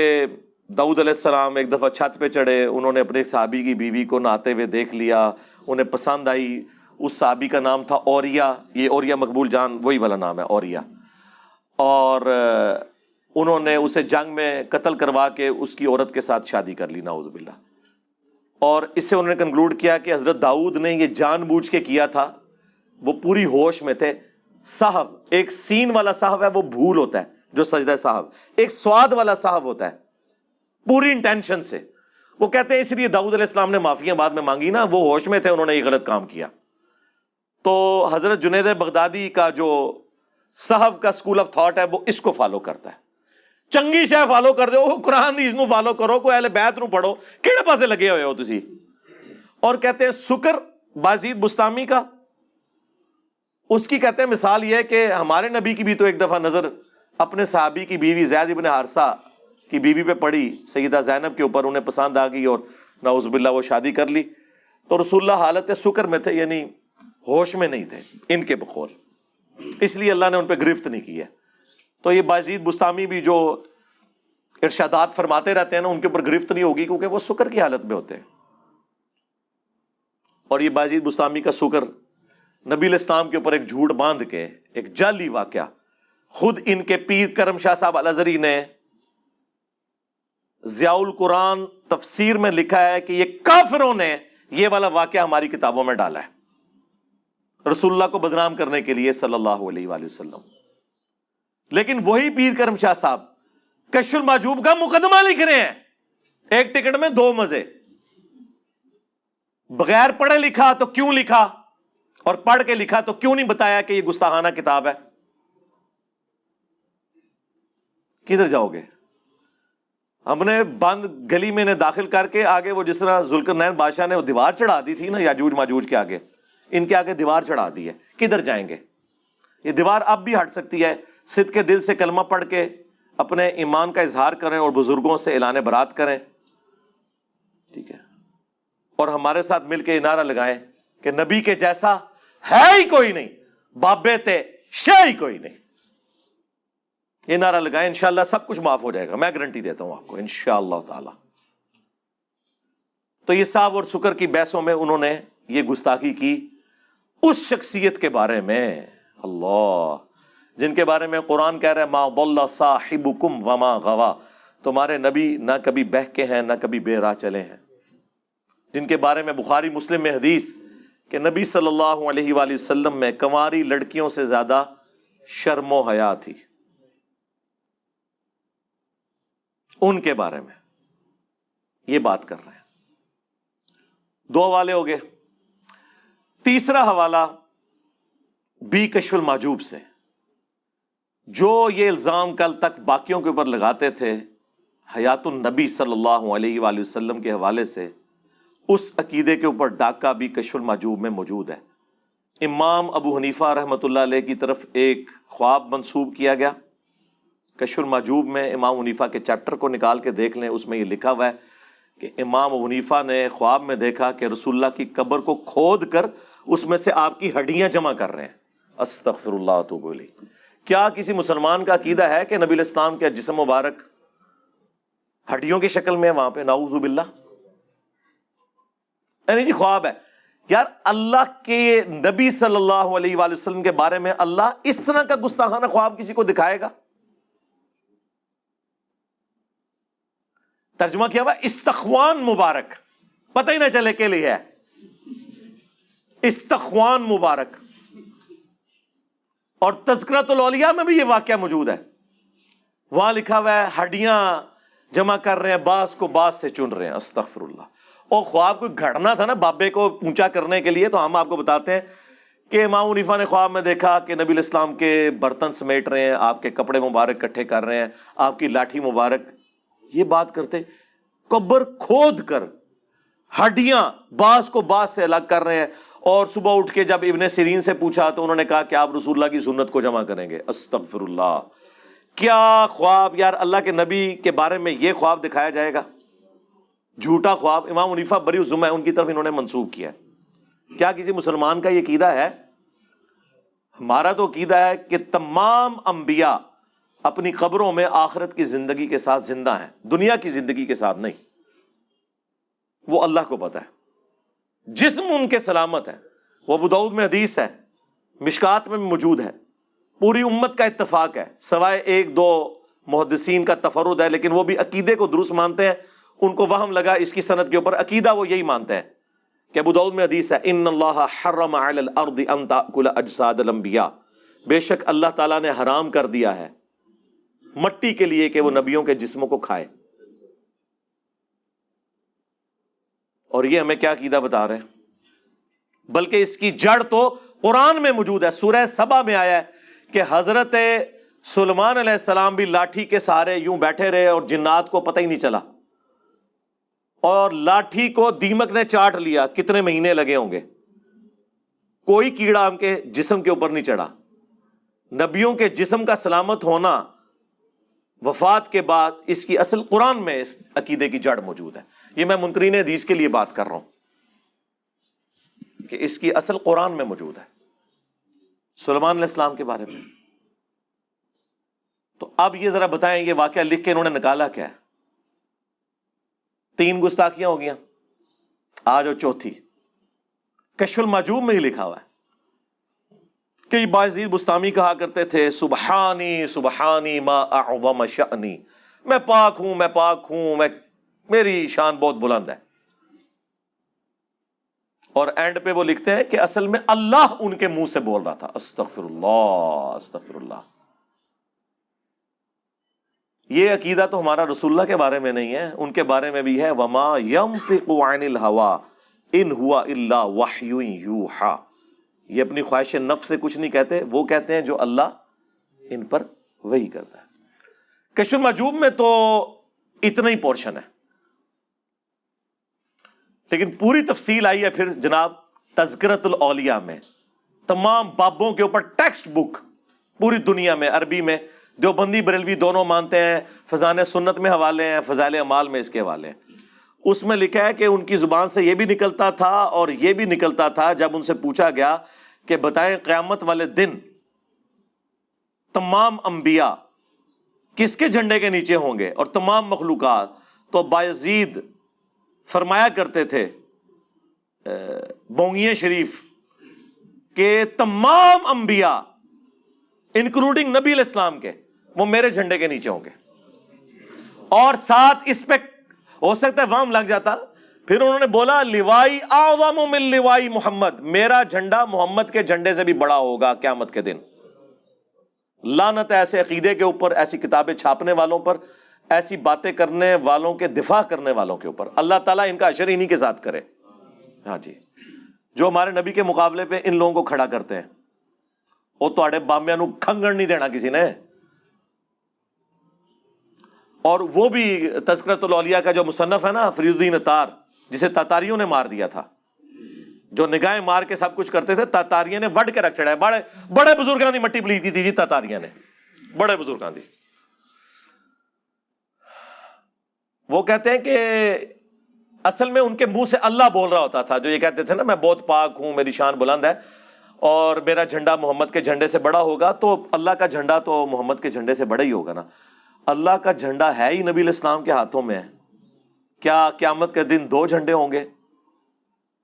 داؤد علیہ السلام ایک دفعہ چھت پہ چڑھے, انہوں نے اپنے صحابی کی بیوی کو نہاتے ہوئے دیکھ لیا, انہیں پسند آئی. اس صحابی کا نام تھا اوریا, یہ اوریا مقبول جان وہی والا نام ہے اوریا, اور انہوں نے اسے جنگ میں قتل کروا کے اس کی عورت کے ساتھ شادی کر لی, نعوذ باللہ. اور اس سے انہوں نے کنکلوڈ کیا کہ حضرت داؤد نے یہ جان بوجھ کے کیا تھا, وہ پوری ہوش میں تھے. صحف ایک سین والا صحف ہے وہ بھول ہوتا ہے جو سجدہ صحف, ایک سواد والا صحف ہوتا ہے پوری انٹینشن سے. وہ کہتے ہیں اس لیے داؤد علیہ السلام نے معافیاں بعد میں مانگی نا, وہ ہوش میں تھے, انہوں نے یہ غلط کام کیا. تو حضرت جنید بغدادی کا جو صحف کا اسکول آف تھاٹ ہے وہ اس کو فالو کرتا ہے. چنگی شے فالو کر دو, قرآن حدیث نو فالو کرو, کوئی اہل بیت نو پڑھو, کیڑے پاسے لگے ہوئے ہو تسی. اور کہتے ہیں سکر بازید بستامی کا, اس کی کہتے ہیں مثال یہ ہے کہ ہمارے نبی کی بھی تو ایک دفعہ نظر اپنے صحابی کی بیوی زید ابن حارثہ کی بیوی پہ پڑی, سیدہ زینب کے اوپر, انہیں پسند آ گئی اور نعوذ باللہ وہ شادی کر لی. تو رسول اللہ حالت سکر میں تھے, یعنی ہوش میں نہیں تھے ان کے بقول, اس لیے اللہ نے ان پہ گرفت نہیں کی ہے. تو یہ بازید بستامی بھی جو ارشادات فرماتے رہتے ہیں نا ان کے اوپر گرفت نہیں ہوگی کیونکہ وہ سکر کی حالت میں ہوتے ہیں. اور یہ بازید بستامی کا سکر نبی علیہ السلام کے اوپر ایک جھوٹ باندھ کے ایک جعلی واقعہ, خود ان کے پیر کرم شاہ صاحب الازہری نے ضیاء القرآن تفسیر میں لکھا ہے کہ یہ کافروں نے یہ والا واقعہ ہماری کتابوں میں ڈالا ہے رسول اللہ کو بدنام کرنے کے لیے صلی اللہ علیہ وآلہ وسلم. لیکن وہی پیر کرم شاہ صاحب کشف المحجوب کا مقدمہ لکھ رہے ہیں, ایک ٹکٹ میں 2 مزے. بغیر پڑھے لکھا تو کیوں لکھا, اور پڑھ کے لکھا تو کیوں نہیں بتایا کہ یہ گستاخانہ کتاب ہے. کدھر جاؤ گے؟ ہم نے بند گلی میں انہیں داخل کر کے آگے وہ جس طرح ذوالقرنین بادشاہ نے وہ دیوار چڑھا دی تھی نا یاجوج ماجوج کے آگے، ان کے آگے دیوار چڑھا دی ہے. کدھر جائیں گے؟ یہ دیوار اب بھی ہٹ سکتی ہے. صدق کے دل سے کلمہ پڑھ کے اپنے ایمان کا اظہار کریں اور بزرگوں سے اعلان برات کریں، ٹھیک ہے، اور ہمارے ساتھ مل کے یہ نعرہ لگائیں کہ نبی کے جیسا ہے ہی کوئی نہیں، بابے تے شے ہی کوئی نہیں. یہ نعرہ لگائیں، انشاءاللہ سب کچھ معاف ہو جائے گا، میں گارنٹی دیتا ہوں آپ کو انشاءاللہ تعالی. تو یہ صاحب اور سکر کی بحثوں میں انہوں نے یہ گستاخی کی اس شخصیت کے بارے میں، اللہ، جن کے بارے میں قرآن کہہ رہا ہے ما ضل صاحبکم وما غوا، تمہارے نبی نہ کبھی بہکے ہیں نہ کبھی بے راہ چلے ہیں، جن کے بارے میں بخاری مسلم میں حدیث کہ نبی صلی اللہ علیہ وآلہ وسلم میں کنواری لڑکیوں سے زیادہ شرم و حیا تھی. ان کے بارے میں یہ بات کر رہے ہیں. 2 حوالے ہو گئے. تیسرا حوالہ بی کشف المحجوب سے، جو یہ الزام کل تک باقیوں کے اوپر لگاتے تھے حیات النبی صلی اللہ علیہ وآلہ وسلم کے حوالے سے، اس عقیدے کے اوپر ڈاکہ بھی کشف المحجوب میں موجود ہے. امام ابو حنیفہ رحمۃ اللہ علیہ کی طرف ایک خواب منسوب کیا گیا. کشف المحجوب میں امام حنیفہ کے چیپٹر کو نکال کے دیکھ لیں، اس میں یہ لکھا ہوا ہے کہ امام ابو حنیفہ نے خواب میں دیکھا کہ رسول اللہ کی قبر کو کھود کر اس میں سے آپ کی ہڈیاں جمع کر رہے ہیں. استغفر اللہ واتوب الیہ. کیا کسی مسلمان کا عقیدہ ہے کہ نبی علیہ السلام کے جسم مبارک ہڈیوں کی شکل میں ہے وہاں پہ؟ نعوذ باللہ. یعنی جی خواب ہے. یار اللہ کے نبی صلی اللہ علیہ وآلہ وسلم کے بارے میں اللہ اس طرح کا گستاخانہ خواب کسی کو دکھائے گا؟ ترجمہ کیا ہوا استخوان مبارک، پتہ ہی نہ چلے کے لیے ہے استخوان مبارک. اور تذکرۃ الاولیاء میں بھی یہ واقعہ موجود ہے، وہاں لکھا ہوا ہے ہڈیاں جمع کر رہے ہیں، باس کو باس سے چن رہے ہیں. استغفر اللہ. اور خواب کوئی گھڑنا تھا نا بابے کو اونچا کرنے کے لیے، تو ہم آپ کو بتاتے ہیں کہ امام حنیفہ نے خواب میں دیکھا کہ نبی علیہ السلام کے برتن سمیٹ رہے ہیں، آپ کے کپڑے مبارک اکٹھے کر رہے ہیں، آپ کی لاٹھی مبارک. یہ بات کرتے قبر کھود کر ہڈیاں باس کو باس سے الگ کر رہے ہیں. اور صبح اٹھ کے جب ابن سیرین سے پوچھا تو انہوں نے کہا کہ آپ رسول اللہ کی سنت کو جمع کریں گے. استغفر اللہ. کیا خواب یار اللہ کے نبی کے بارے میں یہ خواب دکھایا جائے گا؟ جھوٹا خواب. امام حنیفہ بری الذمہ ہے، ان کی طرف انہوں نے منسوب کیا. کیا کسی مسلمان کا یہ عقیدہ ہے؟ ہمارا تو عقیدہ ہے کہ تمام انبیاء اپنی قبروں میں آخرت کی زندگی کے ساتھ زندہ ہیں، دنیا کی زندگی کے ساتھ نہیں. وہ اللہ کو پتہ ہے. جسم ان کے سلامت ہے. وہ ابو داؤد میں حدیث ہے، مشکات میں موجود ہے، پوری امت کا اتفاق ہے، سوائے 1-2 محدثین کا تفرد ہے، لیکن وہ بھی عقیدے کو درست مانتے ہیں. ان کو وہم لگا اس کی سند کے اوپر، عقیدہ وہ یہی مانتے ہیں کہ ابو داؤد میں حدیث ہے ان اللہ حرم علی الارض ان تاکل اجساد الانبیاء، بے شک اللہ تعالیٰ نے حرام کر دیا ہے مٹی کے لیے کہ وہ نبیوں کے جسموں کو کھائے. اور یہ ہمیں کیا عقیدہ بتا رہے ہیں؟ بلکہ اس کی جڑ تو قرآن میں موجود ہے. سورہ سبا میں آیا ہے کہ حضرت سلیمان علیہ السلام بھی لاٹھی کے سہارے یوں بیٹھے رہے اور جنات کو پتہ ہی نہیں چلا، اور لاٹھی کو دیمک نے چاٹ لیا. کتنے مہینے لگے ہوں گے، کوئی کیڑا ان کے جسم کے اوپر نہیں چڑھا. نبیوں کے جسم کا سلامت ہونا وفات کے بعد اس کی اصل قرآن میں اس عقیدے کی جڑ موجود ہے. یہ میں منکرین حدیث کے لیے بات کر رہا ہوں کہ اس کی اصل قرآن میں موجود ہے سلیمان علیہ السلام کے بارے میں. تو اب یہ ذرا بتائیں یہ واقعہ لکھ کے انہوں نے نکالا کیا ہے؟ 3 گستاخیاں ہو گیا، آج اور چوتھی. کشف المحجوب میں ہی لکھا ہوا ہے کہ باعزید بستامی کہا کرتے تھے سبحانی سبحانی ما اعظم شأنی، میں پاک ہوں، میں پاک ہوں، میری شان بہت بلند ہے. اور اینڈ پہ وہ لکھتے ہیں کہ اصل میں اللہ ان کے منہ سے بول رہا تھا. استغفر اللہ استغفر اللہ. یہ عقیدہ تو ہمارا رسول اللہ کے بارے میں نہیں ہے، ان کے بارے میں بھی ہے وما ينطق عن الهوى ان هو الا وحی یوحى. یہ اپنی خواہش نفس سے کچھ نہیں کہتے، وہ کہتے ہیں جو اللہ ان پر وحی کرتا ہے. کشف المحجوب میں تو اتنا ہی پورشن ہے. لیکن پوری تفصیل آئی ہے پھر جناب تذکرۃ الاولیاء میں. تمام بابوں کے اوپر ٹیکسٹ بک پوری دنیا میں عربی میں، دیوبندی بریلوی دونوں مانتے ہیں، فضائل سنت میں حوالے ہیں، فضائل اعمال میں اس کے حوالے ہیں. اس میں لکھا ہے کہ ان کی زبان سے یہ بھی نکلتا تھا اور یہ بھی نکلتا تھا جب ان سے پوچھا گیا کہ بتائیں قیامت والے دن تمام انبیاء کس کے جھنڈے کے نیچے ہوں گے اور تمام مخلوقات، تو بایزید فرمایا کرتے تھے بونگیے شریف کہ تمام انبیاء انکلوڈنگ نبی علیہ السلام کے وہ میرے جھنڈے کے نیچے ہوں گے. اور ساتھ اس پہ ہو سکتا ہے وام لگ جاتا، پھر انہوں نے بولا لوائی اعظم من لوائی محمد، میرا جھنڈا محمد کے جھنڈے سے بھی بڑا ہوگا قیامت کے دن. لعنت ایسے عقیدے کے اوپر، ایسی کتابیں چھاپنے والوں پر، ایسی باتیں کرنے والوں کے دفاع کرنے والوں کے اوپر. اللہ تعالیٰ ان کا اشر انہی کے ساتھ کرے. ہاں جی، جو ہمارے نبی کے مقابلے پہ ان لوگوں کو کھڑا کرتے ہیں، وہ تواڈے بامبیاں نو کھنگن نہیں دینا کسی نے. اور وہ بھی تذکرۃ الاولیاء کا جو مصنف ہے نا فرید الدین اتار، جسے تاتاریوں نے مار دیا تھا، جو نگاہیں مار کے سب کچھ کرتے تھے، تاتاریوں نے وڈ کے رکھ چڑھا ہے. بڑے بزرگاں دی مٹی پلیتی تھی جی تاتاریوں نے، بڑے بزرگاں دی. وہ کہتے ہیں کہ اصل میں ان کے منہ سے اللہ بول رہا ہوتا تھا، جو یہ کہتے تھے نا میں بہت پاک ہوں، میری شان بلند ہے اور میرا جھنڈا محمد کے جھنڈے سے بڑا ہوگا. تو اللہ کا جھنڈا تو محمد کے جھنڈے سے بڑا ہی ہوگا نا. اللہ کا جھنڈا ہے ہی نبی علیہ السلام کے ہاتھوں میں ہے. کیا قیامت کے دن دو جھنڈے ہوں گے؟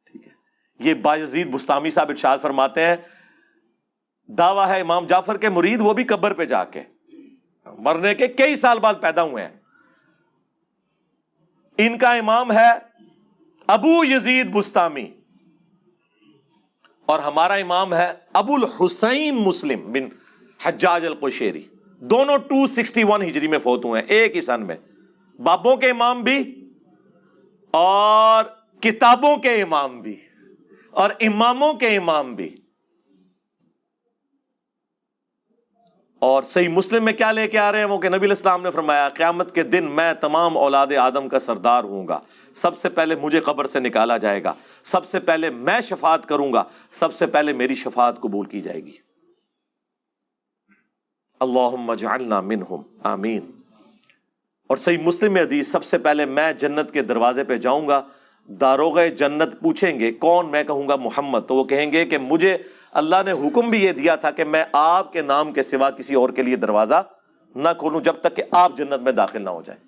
ٹھیک ہے. یہ بایزید بستامی صاحب ارشاد فرماتے ہیں، دعویٰ ہے امام جعفر کے مرید، وہ بھی قبر پہ جا کے مرنے کے کئی سال بعد پیدا ہوئے ہیں. ان کا امام ہے ابو یزید بستامی اور ہمارا امام ہے ابو الحسین مسلم بن حجاج القشیری. دونوں 261 ہجری میں فوت ہوئے ہیں، ایک ہی سن میں. بابوں کے امام بھی اور کتابوں کے امام بھی اور اماموں کے امام بھی. اور صحیح مسلم میں کیا لے کے آ رہے ہیں وہ کہ نبی علیہ السلام نے فرمایا قیامت کے دن میں تمام اولاد آدم کا سردار ہوں گا، سب سے پہلے مجھے قبر سے نکالا جائے گا، سب سے پہلے میں شفاعت کروں گا، سب سے پہلے میری شفاعت قبول کی جائے گی. اللہم اجعلنا منہم آمین. اور صحیح مسلم میں حدیث، سب سے پہلے میں جنت کے دروازے پہ جاؤں گا، داروغ جنت پوچھیں گے کون؟ میں کہوں گا محمد. تو وہ کہیں گے کہ مجھے اللہ نے حکم بھی یہ دیا تھا کہ میں آپ کے نام کے سوا کسی اور کے لیے دروازہ نہ کھولوں جب تک کہ آپ جنت میں داخل نہ ہو جائیں.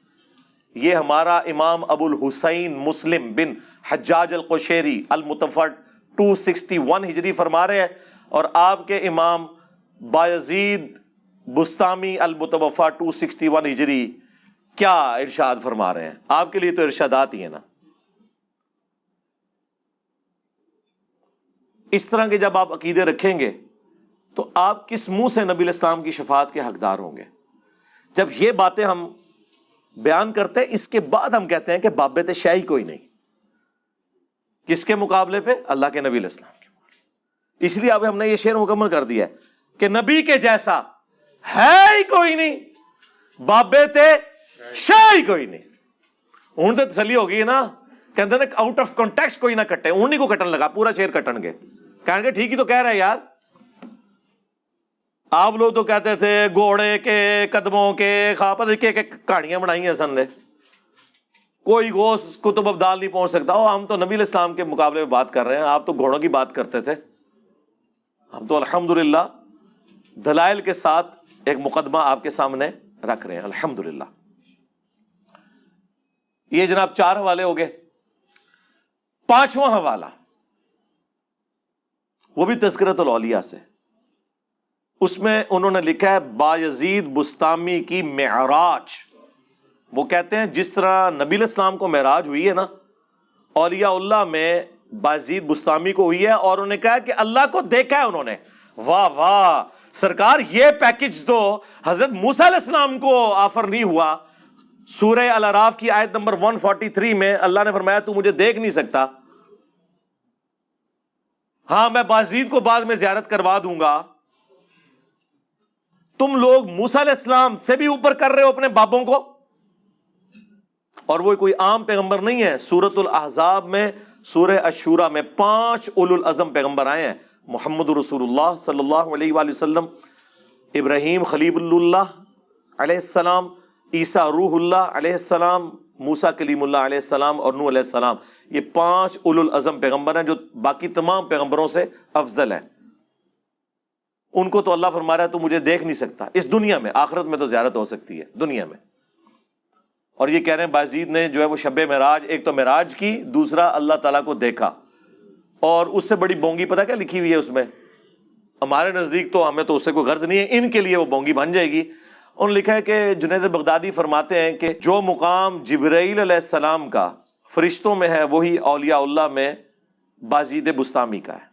یہ ہمارا امام ابو الحسین مسلم بن حجاج القشیری المتوفی 261 ہجری فرما رہے ہیں، اور آپ کے امام بایزید بستامی المتوفی 261 ہجری کیا ارشاد فرما رہے ہیں. آپ کے لیے تو ارشادات ہی ہیں نا. اس طرح کے جب آپ عقیدے رکھیں گے تو آپ کس منہ سے نبی الاسلام کی شفاعت کے حقدار ہوں گے؟ جب یہ باتیں ہم بیان کرتے ہیں، اس کے بعد ہم کہتے ہیں کہ بابت شیعی کوئی نہیں. کس کے مقابلے پہ؟ اللہ کے نبی علیہ السلام کے. اس لیے اب ہم نے یہ شعر مکمل کر دیا ہے کہ نبی کے جیسا ہے ہی کوئی نہیں، بابت شیعی کوئی نہیں. ہوں تو تسلی ہو گئی نا، کہتے نا آؤٹ آف کانٹیکسٹ کوئی نہ کٹے. ہوں نہیں کو کٹن لگا، پورا شعر کٹن گے، کہیں گے ٹھیک ہی تو کہہ رہے یار. آپ لوگ تو کہتے تھے گھوڑے کے قدموں کے خاپت کے کہانیاں بنائی ہیں سن لے، کوئی غوث کتب ابدال نہیں پہنچ سکتا. ہم تو نبی علیہ السلام کے مقابلے میں بات کر رہے ہیں، آپ تو گھوڑوں کی بات کرتے تھے. ہم تو الحمدللہ دلائل کے ساتھ ایک مقدمہ آپ کے سامنے رکھ رہے ہیں الحمدللہ. یہ جناب 4 حوالے ہو گئے. 5واں حوالہ وہ بھی تذکرۃ الاولیاء سے. اس میں انہوں نے لکھا ہے بایزید بستامی کی معراج. وہ کہتے ہیں جس طرح نبی علیہ السلام کو معراج ہوئی ہے نا، اولیاء اللہ میں بایزید بستامی کو ہوئی ہے. اور انہوں نے کہا کہ اللہ کو دیکھا ہے انہوں نے. واہ واہ سرکار، یہ پیکج تو حضرت موسیٰ علیہ السلام کو آفر نہیں ہوا. سورہ الاعراف کی آیت نمبر 143 میں اللہ نے فرمایا تو مجھے دیکھ نہیں سکتا، ہاں میں بایزید کو بعد میں زیارت کروا دوں گا. تم لوگ موسیٰ علیہ السلام سے بھی اوپر کر رہے ہو اپنے بابوں کو. اور وہ کوئی عام پیغمبر نہیں ہے. سورۃ الاحزاب میں سورہ الشورى میں 5 اولو العزم پیغمبر آئے ہیں. محمد رسول اللہ صلی اللہ علیہ وآلہ وسلم، ابراہیم خلیل اللہ علیہ السلام، عیسیٰ روح اللہ علیہ السلام، موسیٰ کلیم اللہ علیہ السلام اور نوح علیہ السلام. یہ 5 اولو العزم پیغمبر ہیں جو باقی تمام پیغمبروں سے افضل ہیں. ان کو تو اللہ فرما رہا ہے تو مجھے دیکھ نہیں سکتا اس دنیا میں، آخرت میں تو زیارت ہو سکتی ہے دنیا میں. اور یہ کہہ رہے ہیں بازید نے جو ہے وہ شب معراج، ایک تو معراج کی، دوسرا اللہ تعالیٰ کو دیکھا. اور اس سے بڑی بونگی پتہ کیا لکھی ہوئی ہے اس میں؟ ہمارے نزدیک تو ہمیں تو اس سے کوئی غرض نہیں ہے، ان کے لیے وہ بونگی بن جائے گی. انہوں نے لکھا ہے کہ جنید بغدادی فرماتے ہیں کہ جو مقام جبرائیل علیہ السلام کا فرشتوں میں ہے وہی اولیاء اللہ میں بازید بستامی کا ہے.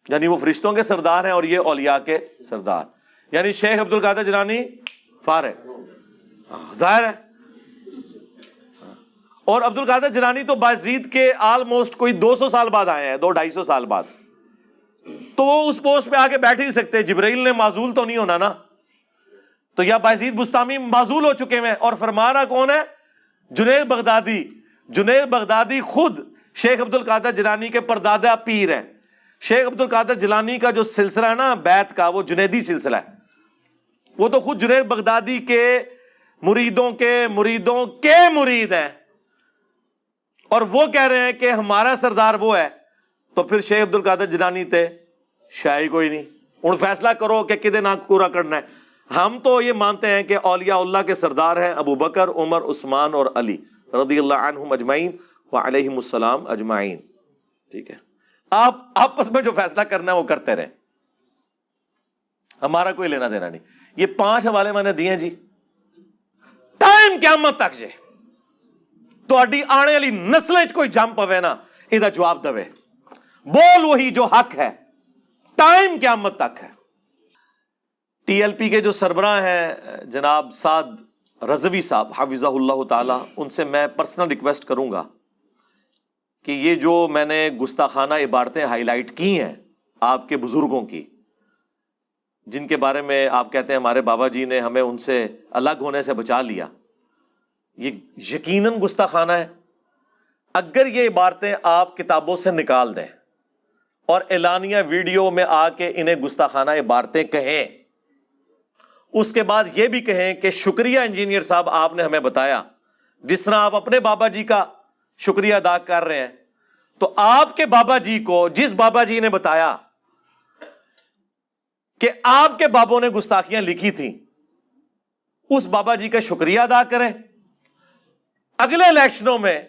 یعنی وہ فرشتوں کے سردار ہیں اور یہ اولیاء کے سردار. یعنی شیخ عبد القادر جیلانی فارغ ظاہر ہے. اور عبد القادر جیلانی تو بازید کے آلموسٹ کوئی 200 سال بعد آئے ہیں، 200-250 سال بعد. تو وہ اس پوسٹ پہ آ کے بیٹھ ہی نہیں سکتے. جبرائیل نے معزول تو نہیں ہونا نا. تو یا بازید بستامی معزول ہو چکے ہیں. اور فرما رہا کون ہے؟ جنید بغدادی. جنید بغدادی خود شیخ عبد القادر جیلانی کے پردادا پیر ہیں. شیخ عبد القادر جیلانی کا جو سلسلہ ہے نا بیت کا، وہ جنیدی سلسلہ ہے. وہ تو خود جنید بغدادی کے مریدوں کے مرید ہیں. اور وہ کہہ رہے ہیں کہ ہمارا سردار وہ ہے. تو پھر شیخ عبد القادر جیلانی تے شاہی کوئی نہیں. ہوں فیصلہ کرو کہ کدے نہ پورا کرنا ہے. ہم تو یہ مانتے ہیں کہ اولیاء اللہ کے سردار ہیں ابو بکر، عمر، عثمان اور علی رضی اللہ عنہم اجمعین وعلیہم السلام اجمعین. ٹھیک ہے، آپ آپس میں جو فیصلہ کرنا ہے وہ کرتے رہیں، ہمارا کوئی لینا دینا نہیں. یہ 5 حوالے میں نے دیے جی. ٹائم قیامت تک جے تہاڈی آنے والی نسلیں کوئی جم پوے نا یہ جواب دے، بول وہی جو حق ہے. ٹائم قیامت تک ہے. ٹی ایل پی کے جو سربراہ ہیں جناب سعد رضوی صاحب حفظہ اللہ تعالی، ان سے میں پرسنل ریکویسٹ کروں گا کہ یہ جو میں نے گستاخانہ عبارتیں ہائی لائٹ کی ہیں آپ کے بزرگوں کی، جن کے بارے میں آپ کہتے ہیں ہمارے بابا جی نے ہمیں ان سے الگ ہونے سے بچا لیا، یہ یقیناً گستاخانہ ہے. اگر یہ عبارتیں آپ کتابوں سے نکال دیں اور اعلانیہ ویڈیو میں آ کے انہیں گستاخانہ عبارتیں کہیں، اس کے بعد یہ بھی کہیں کہ شکریہ انجینئر صاحب آپ نے ہمیں بتایا، جس طرح آپ اپنے بابا جی کا شکریہ ادا کر رہے ہیں، تو آپ کے بابا جی کو جس بابا جی نے بتایا کہ آپ کے بابوں نے گستاخیاں لکھی تھیں، اس بابا جی کا شکریہ ادا کریں. اگلے الیکشنوں میں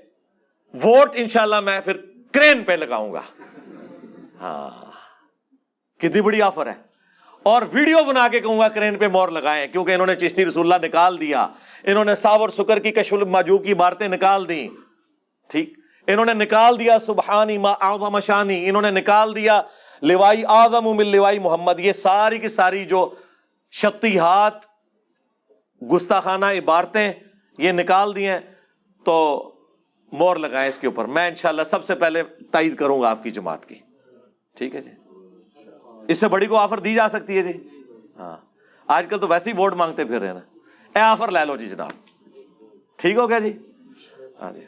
ووٹ انشاءاللہ میں پھر کرین پہ لگاؤں گا. ہاں کتنی بڑی آفر ہے. اور ویڈیو بنا کے کہوں گا کرین پہ مور لگائیں، کیونکہ انہوں نے چشتی رسول اللہ نکال دیا، انہوں نے ساور سکر کی کشف المحجوب کی عبارتیں نکال دیں. ٹھیک، انہوں نے نکال دیا سبحانی ما اعظم شانی، انہوں نے نکال دیا لوائی اعظم من لوائی محمد. یہ ساری کی ساری جو شتیہات گستاخانہ عبارتیں یہ نکال دی ہیں، تو مور لگائیں اس کے اوپر. میں انشاءاللہ سب سے پہلے تائید کروں گا آپ کی جماعت کی. ٹھیک ہے جی، اس سے بڑی کو آفر دی جا سکتی ہے جی. ہاں آج کل تو ویسے ہی ووٹ مانگتے پھر رہے نا، اے آفر لے لو جی جناب. ٹھیک ہو گیا جی. ہاں جی،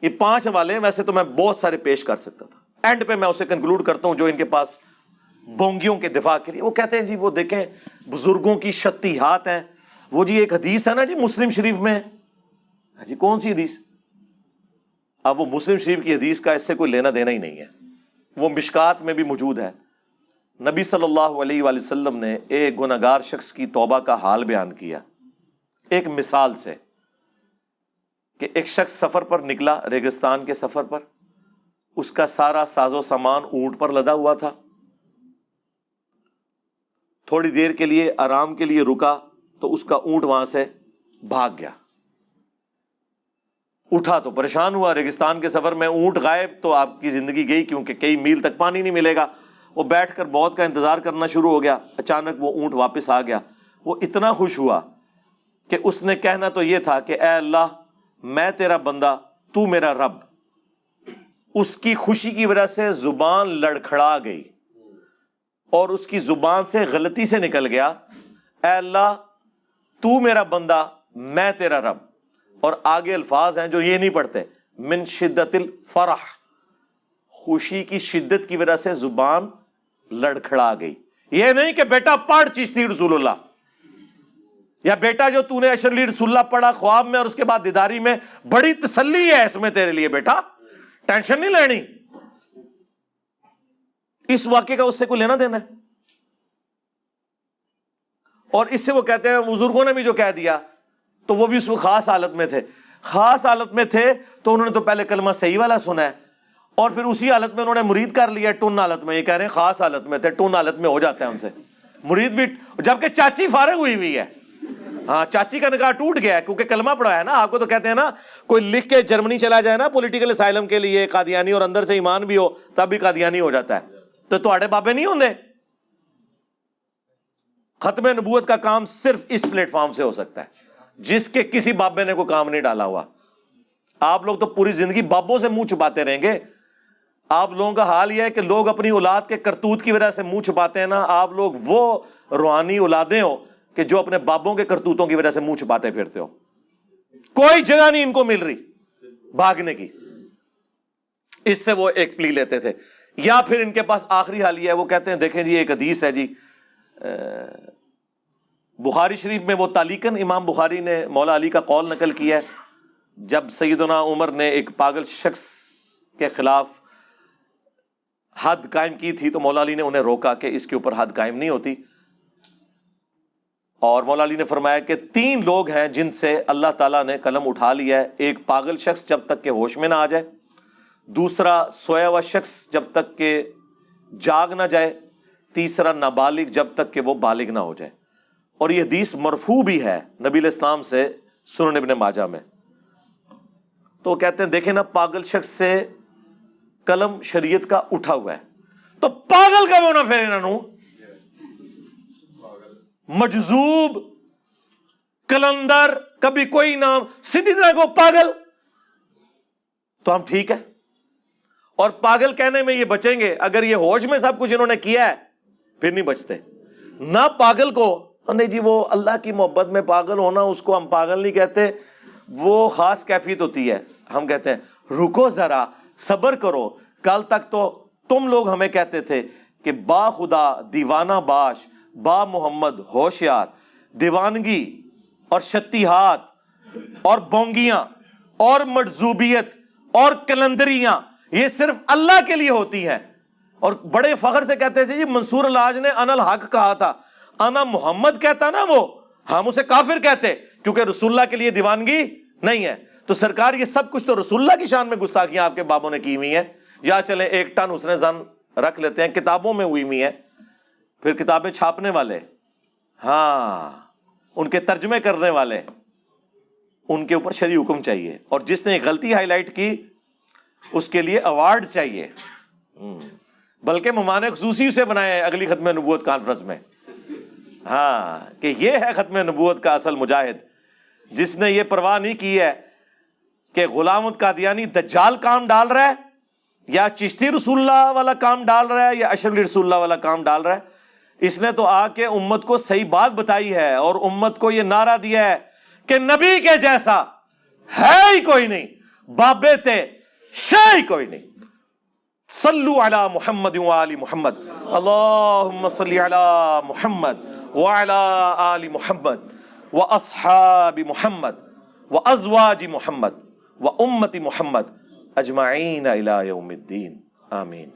یہ 5 حوالے ہیں، ویسے تو میں بہت سارے پیش کر سکتا تھا. اینڈ پہ میں اسے کنکلوڈ کرتا ہوں جو ان کے پاس بونگیوں کے دفاع کے لیے. وہ کہتے ہیں جی وہ دیکھیں بزرگوں کی شتیہات ہیں. وہ جی ایک حدیث ہے نا جی مسلم شریف میں. جی کون سی حدیث؟ اب وہ مسلم شریف کی حدیث کا اس سے کوئی لینا دینا ہی نہیں ہے. وہ مشکات میں بھی موجود ہے. نبی صلی اللہ علیہ وآلہ وسلم نے ایک گنہگار شخص کی توبہ کا حال بیان کیا ایک مثال سے، کہ ایک شخص سفر پر نکلا، ریگستان کے سفر پر. اس کا سارا ساز و سامان اونٹ پر لدا ہوا تھا. تھوڑی دیر کے لیے آرام کے لیے رکا تو اس کا اونٹ وہاں سے بھاگ گیا. اٹھا تو پریشان ہوا، ریگستان کے سفر میں اونٹ غائب تو آپ کی زندگی گئی، کیونکہ کئی میل تک پانی نہیں ملے گا. وہ بیٹھ کر موت کا انتظار کرنا شروع ہو گیا. اچانک وہ اونٹ واپس آ گیا. وہ اتنا خوش ہوا کہ اس نے کہنا تو یہ تھا کہ اے اللہ میں تیرا بندہ، تو میرا رب. اس کی خوشی کی وجہ سے زبان لڑکھڑا گئی اور اس کی زبان سے غلطی سے نکل گیا اے اللہ تو میرا بندہ میں تیرا رب. اور آگے الفاظ ہیں جو یہ نہیں پڑھتے، من شدت الفرح، خوشی کی شدت کی وجہ سے زبان لڑکھڑا گئی. یہ نہیں کہ بیٹا پڑھ چشتی رسول اللہ، یا بیٹا جو تو نے اشرلی رسول اللہ پڑھا خواب میں اور اس کے بعد دیداری میں، بڑی تسلی ہے اس میں تیرے لیے بیٹا، ٹینشن نہیں لینی. اس واقعے کا اس سے کوئی لینا دینا ہے؟ اور اس سے وہ کہتے ہیں بزرگوں نے بھی جو کہہ دیا تو وہ بھی اس وقت خاص حالت میں تھے. خاص حالت میں تھے تو انہوں نے تو پہلے کلمہ صحیح والا سنا ہے اور پھر اسی حالت میں انہوں نے مرید کر لیا ٹن حالت میں. یہ کہہ رہے ہیں خاص حالت میں تھے، ٹن حالت میں ہو جاتا ہے ان سے مرید بھی، جبکہ چاچی فارغ ہوئی ہے. ہاں چاچی کا نکاح ٹوٹ گیا ہے کیونکہ کلمہ پڑھا ہے نا. آپ کو تو کہتے ہیں نا کوئی لکھ کے جرمنی چلا جائے نا پولیٹیکل اسائلم کے لیے قادیانی اور اندر سے ایمان بھی ہو تب بھی قادیانی ہو جاتا ہے. تو تواڈے بابے نہیں ہوندے. ختم نبوت کا کام صرف اس پلیٹ فارم سے ہو سکتا ہے جس کے کسی بابے نے کوئی کام نہیں ڈالا ہوا. آپ لوگ تو پوری زندگی بابوں سے منہ چھپاتے رہیں گے. آپ لوگوں کا حال یہ ہے کہ لوگ اپنی اولاد کے کرتوت کی وجہ سے منہ چھپاتے ہیں نا. آپ لوگ وہ روحانی اولادیں ہو کہ جو اپنے بابوں کے کرتوتوں کی وجہ سے منہ چھپاتے پھرتے ہو. کوئی جگہ نہیں ان کو مل رہی بھاگنے کی. اس سے وہ ایک پلی لیتے تھے. یا پھر ان کے پاس آخری حال یہ ہے، وہ کہتے ہیں دیکھیں جی ایک حدیث ہے جی بخاری شریف میں، وہ تعلیقاً امام بخاری نے مولا علی کا قول نقل کیا ہے. جب سیدنا عمر نے ایک پاگل شخص کے خلاف حد قائم کی تھی تو مولا علی نے انہیں روکا کہ اس کے اوپر حد قائم نہیں ہوتی. اور مولا علی نے فرمایا کہ 3 لوگ ہیں جن سے اللہ تعالیٰ نے قلم اٹھا لیا ہے. ایک پاگل شخص جب تک کہ ہوش میں نہ آ جائے، دوسرا سویا ہوا شخص جب تک کہ جاگ نہ جائے، تیسرا نابالغ جب تک کہ وہ بالغ نہ ہو جائے. اور یہ حدیث مرفوع بھی ہے نبی علیہ السلام سے سنن ابن ماجہ میں. تو وہ کہتے ہیں دیکھیں نا پاگل شخص سے قلم شریعت کا اٹھا ہوا ہے تو پاگل کا ہونا پھر انہوں مجذوب کلندر کبھی کوئی نام سیدھی طرح کو پاگل تو ہم ٹھیک ہے. اور پاگل کہنے میں یہ بچیں گے اگر یہ ہوش میں سب کچھ انہوں نے کیا ہے پھر نہیں بچتے. نہ پاگل کو نہیں جی وہ اللہ کی محبت میں پاگل ہونا اس کو ہم پاگل نہیں کہتے، وہ خاص کیفیت ہوتی ہے. ہم کہتے ہیں رکو ذرا صبر کرو، کل تک تو تم لوگ ہمیں کہتے تھے کہ با خدا دیوانہ باش با محمد ہوشیار، دیوانگی اور شتیہات اور بونگیاں اور مجذوبیت اور کلندریاں یہ صرف اللہ کے لیے ہوتی ہیں. اور بڑے فخر سے کہتے تھے جی منصور الحاج نے انا الحق کہا تھا، انا محمد کہتا نا وہ ہم اسے کافر کہتے کیونکہ رسول اللہ کے لیے دیوانگی نہیں ہے. تو سرکار یہ سب کچھ تو رسول اللہ کی شان میں گستاخیاں آپ کے بابوں نے کی ہوئی ہیں. یا چلیں 1 ٹن اس نے زن رکھ لیتے ہیں، کتابوں میں ہوئی ہوئی ہیں، پھر کتابیں چھاپنے والے، ہاں ان کے ترجمے کرنے والے، ان کے اوپر شرعی حکم چاہیے. اور جس نے غلطی ہائی لائٹ کی اس کے لیے ایوارڈ چاہیے. بلکہ مہمان خصوصی سے بنائے اگلی ختم نبوت کانفرنس میں، ہاں کہ یہ ہے ختم نبوت کا اصل مجاہد جس نے یہ پرواہ نہیں کی ہے کہ غلام قادیانی دجال کام ڈال رہا ہے یا چشتی رسول اللہ والا کام ڈال رہا ہے یا اشرفی رسول اللہ والا کام ڈال رہا ہے. اس نے تو آ کے امت کو صحیح بات بتائی ہے اور امت کو یہ نعرہ دیا ہے کہ نبی کے جیسا ہے ہی کوئی نہیں، بابے تے شے ہی کوئی نہیں. صلو علی محمد وآل محمد، اللہم صلی علی محمد وعلی آل محمد واصحاب محمد وازواج محمد وامت محمد اجمعین الی یوم الدین. آمین.